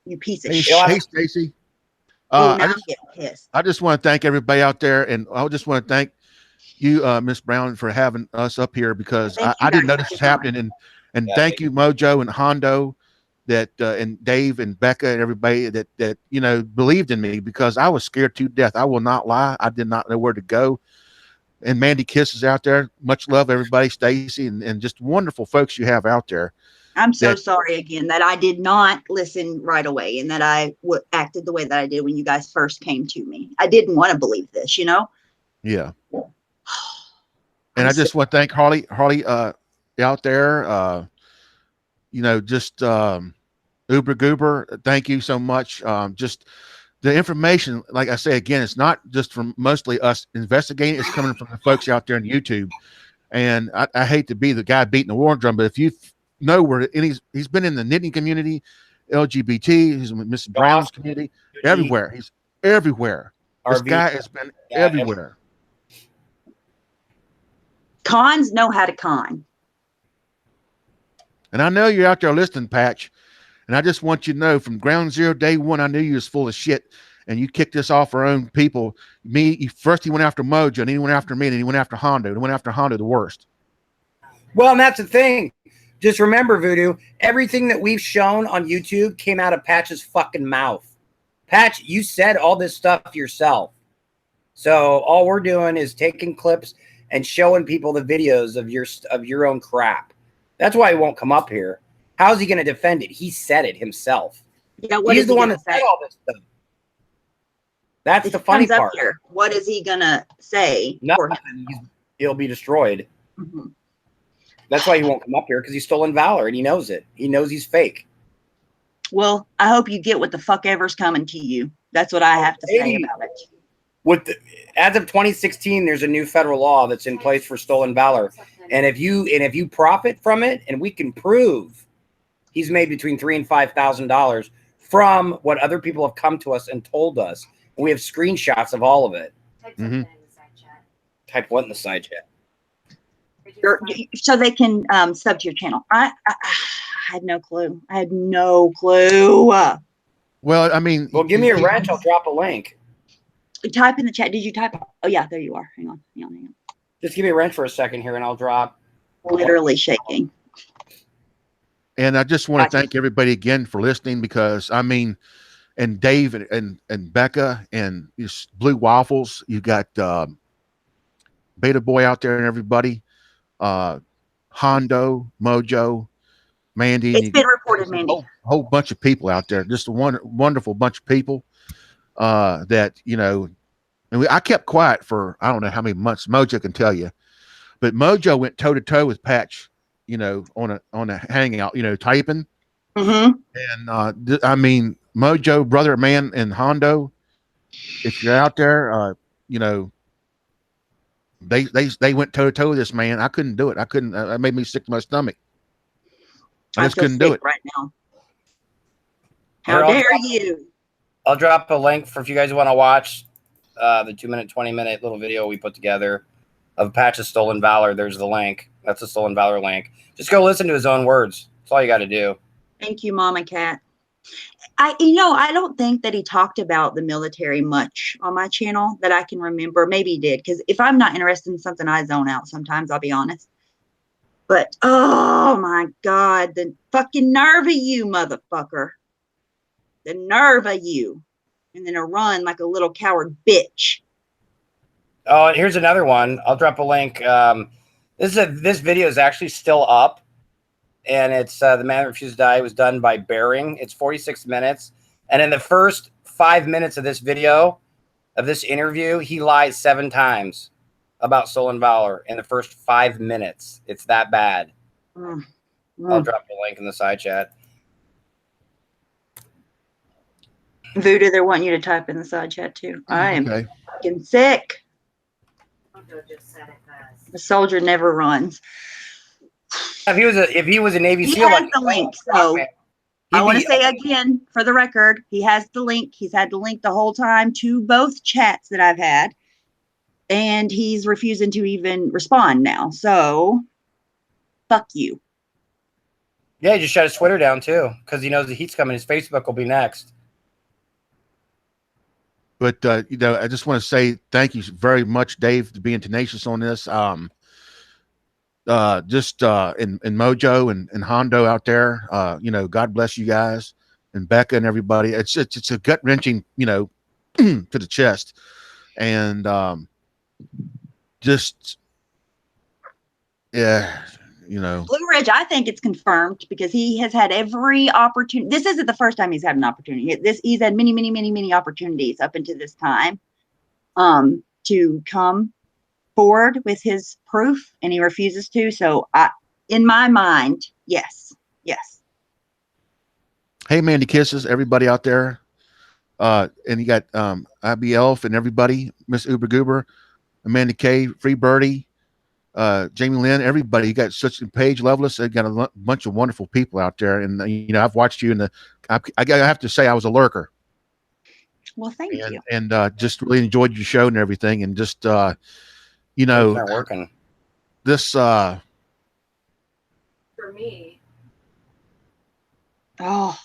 Speaker 1: You piece of
Speaker 4: Hey,
Speaker 1: shit.
Speaker 4: hey Stacy.
Speaker 1: Now I'm getting pissed.
Speaker 4: I just want to thank everybody out there, and I just want to thank you, Miss Brown, for having us up here because I didn't know this was happening. And thank you, Mojo and Hondo, that and Dave and Becca and everybody that you know believed in me, because I was scared to death. I will not lie. I did not know where to go. And Mandy Kisses out there. Much love, everybody. Stacy and just wonderful folks you have out there.
Speaker 1: I'm so
Speaker 4: That-
Speaker 1: sorry again that I did not listen right away and that I acted the way that I did when you guys first came to me. I didn't want to believe this, you know?
Speaker 4: Yeah. And
Speaker 1: I'm
Speaker 4: I just want to thank Harley out there. You know, just Uber Goober. Thank you so much. Just the information, like I say again, it's not just from mostly us investigating, it's coming from the folks out there on YouTube. And I hate to be the guy beating the war drum, but if you know where, and he's been in the knitting community, LGBT, he's in Mrs. Brown's community, everywhere. He's everywhere. This
Speaker 7: RV.
Speaker 4: guy has been everywhere.
Speaker 1: Cons know how to con.
Speaker 4: And I know you're out there listening, Patch. And I just want you to know from ground zero, day one, I knew you was full of shit. And you kicked us off our own people. First he went after Mojo, and then he went after me, and then he went after Hondo. And he went after Hondo the worst.
Speaker 7: Well, and that's the thing. Just remember, Voodoo, everything that we've shown on YouTube came out of Patch's fucking mouth. Patch, you said all this stuff yourself. So all we're doing is taking clips and showing people the videos of your own crap. That's why he won't come up here. How's he going to defend it? He said it himself.
Speaker 1: Yeah, what
Speaker 7: He's
Speaker 1: is
Speaker 7: the
Speaker 1: he
Speaker 7: one
Speaker 1: gonna
Speaker 7: that said
Speaker 1: say?
Speaker 7: all this stuff. That's
Speaker 1: If
Speaker 7: the
Speaker 1: he
Speaker 7: funny
Speaker 1: comes up
Speaker 7: part.
Speaker 1: here, what is he gonna say?
Speaker 7: Nothing. He'll be destroyed.
Speaker 1: Mhm.
Speaker 7: That's why he won't come up here, because he's stolen valor and he knows it. He knows he's fake.
Speaker 1: Well, I hope you get what the fuck ever's coming to you. That's what I have to say
Speaker 7: Hey.
Speaker 1: about it.
Speaker 7: As of 2016, there's a new federal law that's in place for stolen valor. And if you profit from it, and we can prove he's made between $3,000 and $5,000 from what other people have come to us and told us, we have screenshots of all of it.
Speaker 3: Type
Speaker 4: Mhm.
Speaker 3: something in the side chat.
Speaker 7: Type what in the side chat?
Speaker 3: Did you
Speaker 1: Or-
Speaker 3: find-
Speaker 1: So they can sub to your channel. I had no clue. I had no clue.
Speaker 4: Well, I mean,
Speaker 7: Well, give me a wrench. I'll drop a link.
Speaker 1: Type in the chat. Did you type? Oh yeah, there you are. Hang on.
Speaker 7: Just give me a wrench for a second here, and I'll drop.
Speaker 1: Literally shaking.
Speaker 4: And I just want
Speaker 1: Gotcha.
Speaker 4: to thank everybody again for listening, because I mean, and Dave and Becca and Blue Waffles, you got Beta Boy out there and everybody, Hondo, Mojo, Mandy.
Speaker 1: It's
Speaker 4: you
Speaker 1: been
Speaker 4: got
Speaker 1: reported,
Speaker 4: a
Speaker 1: Mandy.
Speaker 4: whole bunch of people out there, just a wonderful bunch of people that, you know, and I kept quiet for, I don't know how many months. Mojo can tell you, but Mojo went toe to toe with Patch, you know, on a hangout, you know, typing.
Speaker 1: Mm-hmm.
Speaker 4: And I mean, Mojo, Brother Man, and Hondo, if you're out there, you know, they went toe to toe with this man. I couldn't do it. I couldn't. That made me sick to my stomach. I just couldn't do it.
Speaker 1: right now.
Speaker 7: Here,
Speaker 1: How
Speaker 7: I'll
Speaker 1: dare
Speaker 7: drop-
Speaker 1: you?
Speaker 7: I'll drop a link for if you guys want to watch the 2-minute, 20-minute little video we put together of Patch's Stolen Valor. There's the link. That's a Stolen Valor link. Just go listen to his own words. That's all you got to do.
Speaker 1: Thank you, Mama Cat. I don't think that he talked about the military much on my channel that I can remember. Maybe he did, because if I'm not interested in something, I zone out sometimes, I'll be honest. But, oh my God, the fucking nerve of you, motherfucker. The nerve of you. And then to run like a little coward bitch.
Speaker 7: Oh, and here's another one. I'll drop a link. This video is actually still up. And it's The Man That Refused to Die. It was done by Bearing. It's 46 minutes. And in the first 5 minutes of this video, of this interview, he lies 7 times about Stolen Valor in the first 5 minutes. It's that bad.
Speaker 1: Mm.
Speaker 7: I'll
Speaker 1: Mm.
Speaker 7: drop the link in the side chat.
Speaker 1: Voodoo, they're wanting you to type in the side chat too. I am
Speaker 4: Okay.
Speaker 1: fucking sick.
Speaker 3: Mojo just said it does.
Speaker 1: The soldier never runs.
Speaker 7: If he was a Navy
Speaker 1: He
Speaker 7: SEAL,
Speaker 1: has
Speaker 7: like
Speaker 1: the link, so
Speaker 7: he'd
Speaker 1: I want to
Speaker 7: be-
Speaker 1: say again, for the record, he has the link. He's had the link the whole time to both chats that I've had. And he's refusing to even respond now. So, fuck you.
Speaker 7: Yeah, he just shut his Twitter down too, because he knows the heat's coming. His Facebook will be next.
Speaker 4: But you know, I just want to say thank you very much, Dave, to being tenacious on this. and Mojo and Hondo out there. God bless you guys and Becca and everybody. It's a gut wrenching, to the chest, and
Speaker 1: Blue Ridge, I think it's confirmed because he has had every opportunity. This isn't the first time he's had an opportunity. He's had many, many, many, many opportunities up until this time to come forward with his proof, and he refuses to. So in my mind, yes.
Speaker 4: Hey, Mandy Kisses, everybody out there. And you got IB Elf and everybody, Miss Uber Goober, Amanda K, Free Birdie, Jamie Lynn, everybody. You got such a Paige Lovelace. They got a bunch of wonderful people out there. And, I've watched you I have to say I was a lurker.
Speaker 1: Well, thank you.
Speaker 4: And just really enjoyed your show and everything. And just,
Speaker 7: It's not working.
Speaker 4: This,
Speaker 3: For me,
Speaker 1: Oh,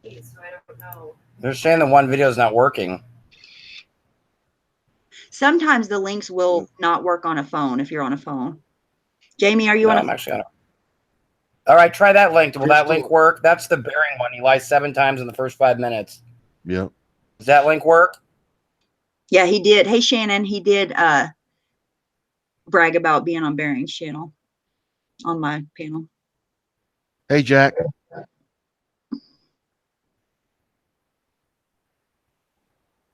Speaker 3: so I don't know.
Speaker 7: They're saying the one video is not working.
Speaker 1: sometimes the links will not work on a phone if you're on a phone. Jamie, are you on
Speaker 7: I'm actually on it. All right, try that link. Will that link work? That's the bearing one. He lies 7 times in the first 5 minutes.
Speaker 4: Yep.
Speaker 7: Does that link work?
Speaker 1: Yeah, he did. Hey, Shannon, he did brag about being on Bearing's channel on my panel.
Speaker 4: Hey, Jack.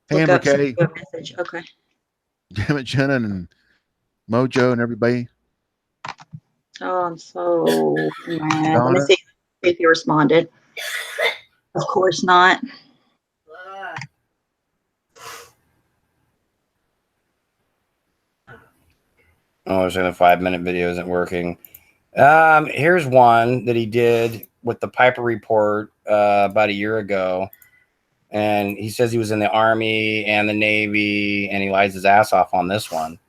Speaker 4: Hey, Amber K.
Speaker 1: Message. Okay.
Speaker 4: Damn it, Jenna and Mojo and everybody.
Speaker 1: Oh, I'm so mad. Let me see if he responded. Of course not.
Speaker 7: Oh, they're saying the 5-minute video isn't working. Here's one that he did with the Piper Report about a year ago. And he says he was in the Army and the Navy, and he lies his ass off on this one.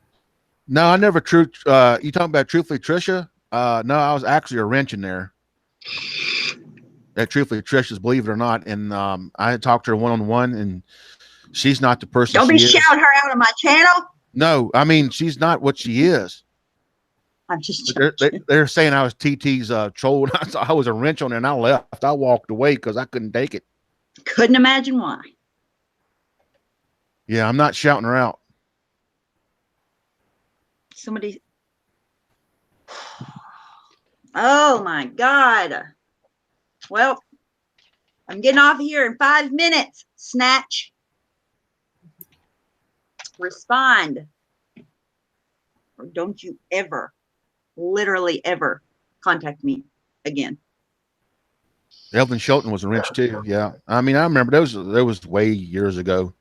Speaker 4: No, I never you talking about Truthfully Trisha? No, I was actually a wrench in there. That Truthfully Trisha's, believe it or not. And I had talked to her one-on-one, and she's not the person.
Speaker 1: Don't be shouting her out on my channel.
Speaker 4: No, I mean, she's not what she is.
Speaker 1: I'm just
Speaker 4: they're saying I was TT's troll. I was a wrench on there, and I left. I walked away because I couldn't take it.
Speaker 1: couldn't imagine why.
Speaker 4: Yeah, I'm not shouting her out.
Speaker 1: Somebody. Oh my God. Well, I'm getting off here in 5 minutes. Snatch. Respond. Or don't you ever, literally ever, contact me again.
Speaker 4: Evelyn Shelton was a wrench too. Yeah, I mean, I remember those was way years ago.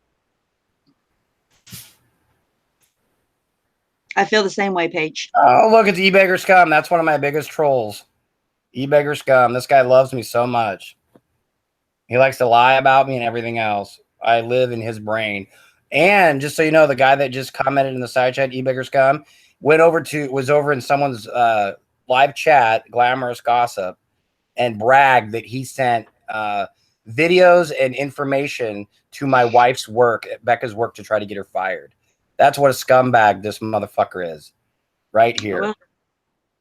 Speaker 1: I feel the same way, Paige.
Speaker 7: Oh, look, it's eBeggar Scum. That's one of my biggest trolls. eBeggar Scum. This guy loves me so much. He likes to lie about me and everything else. I live in his brain. And just so you know, the guy that just commented in the side chat, eBeggar Scum, was over in someone's live chat, Glamorous Gossip, and bragged that he sent videos and information to my wife's work, Becca's work, to try to get her fired. That's what a scumbag this motherfucker is, right here.
Speaker 1: Well,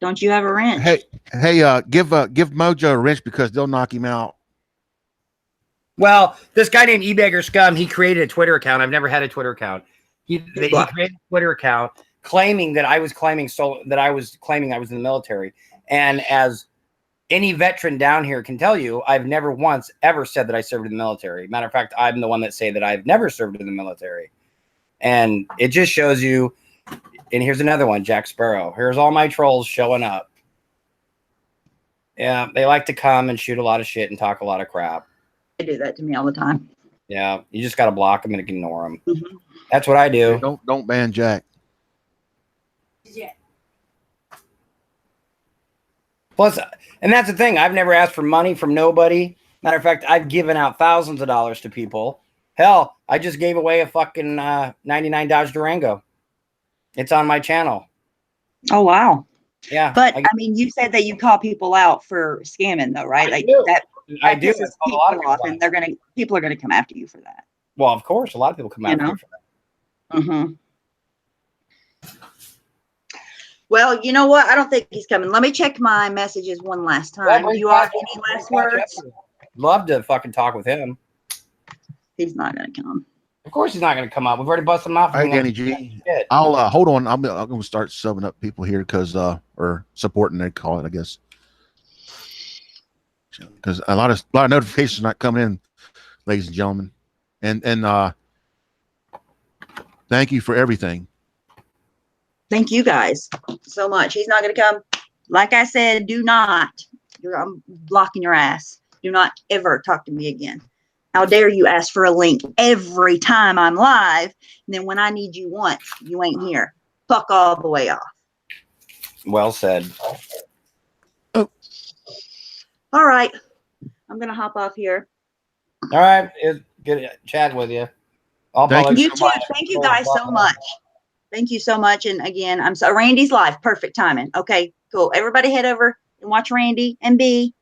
Speaker 1: don't you have a wrench?
Speaker 4: Hey, give Mojo a wrench because they'll knock him out.
Speaker 7: Well, this guy named eBeggar Scum, he created a Twitter account. I've never had a Twitter account. He created a Twitter account claiming that I was claiming I was in the military. And as any veteran down here can tell you, I've never once ever said that I served in the military. Matter of fact, I'm the one that say that I've never served in the military. And it just shows you. And here's another one, Jack Sparrow. Here's all my trolls showing up. Yeah, they like to come and shoot a lot of shit and talk a lot of crap.
Speaker 1: They do that to me all the time.
Speaker 7: Yeah, you just got to block them and ignore them.
Speaker 1: Mm-hmm.
Speaker 7: That's what I do.
Speaker 4: Don't ban Jack.
Speaker 3: Yeah.
Speaker 7: Plus, and that's the thing. I've never asked for money from nobody. Matter of fact, I've given out thousands of dollars to people. Hell, I just gave away a fucking 99 Dodge Durango. It's on my channel.
Speaker 1: Oh, wow.
Speaker 7: Yeah.
Speaker 1: But I mean, you said that you call people out for scamming though, right? Like that.
Speaker 7: I do.
Speaker 1: Pisses people off, and people are gonna come after you for that.
Speaker 7: Well, of course, a lot of people come after you for that.
Speaker 1: Mm-hmm. Well, you know what? I don't think he's coming. Let me check my messages one last time.
Speaker 7: bring
Speaker 1: You are
Speaker 7: Patch
Speaker 1: any
Speaker 7: up.
Speaker 1: last
Speaker 7: Bring Patch
Speaker 1: words?
Speaker 7: up. Love to fucking talk with him.
Speaker 1: He's not going to come.
Speaker 7: Of course, he's not going to come up. We've already busted him out. For
Speaker 4: Hey,
Speaker 7: being
Speaker 4: Danny
Speaker 7: like,
Speaker 4: G.
Speaker 7: shit.
Speaker 4: I'll hold on. I'm going to start subbing up people here because or supporting they call it, I guess. Because a lot of notifications not coming in, ladies and gentlemen. And thank you for everything.
Speaker 1: Thank you guys so much. He's not going to come. Like I said, do not. I'm blocking your ass. Do not ever talk to me again. How dare you ask for a link every time I'm live, and then when I need you once, you ain't here. Fuck all the way off.
Speaker 7: Well said.
Speaker 1: All right. I'm going to hop off here.
Speaker 7: All right. It's good chatting with you. I'll
Speaker 4: Thank
Speaker 7: probably-
Speaker 1: You too. Thank you guys so much. Thank you so much. And again, I'm so Randy's live. Perfect timing. Okay, cool. Everybody head over and watch Randy and B.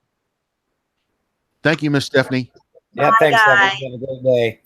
Speaker 4: Thank you, Miss Stephanie.
Speaker 7: Yeah,
Speaker 1: Bye,
Speaker 7: thanks,
Speaker 1: guys.
Speaker 7: Stephanie. Have a great day.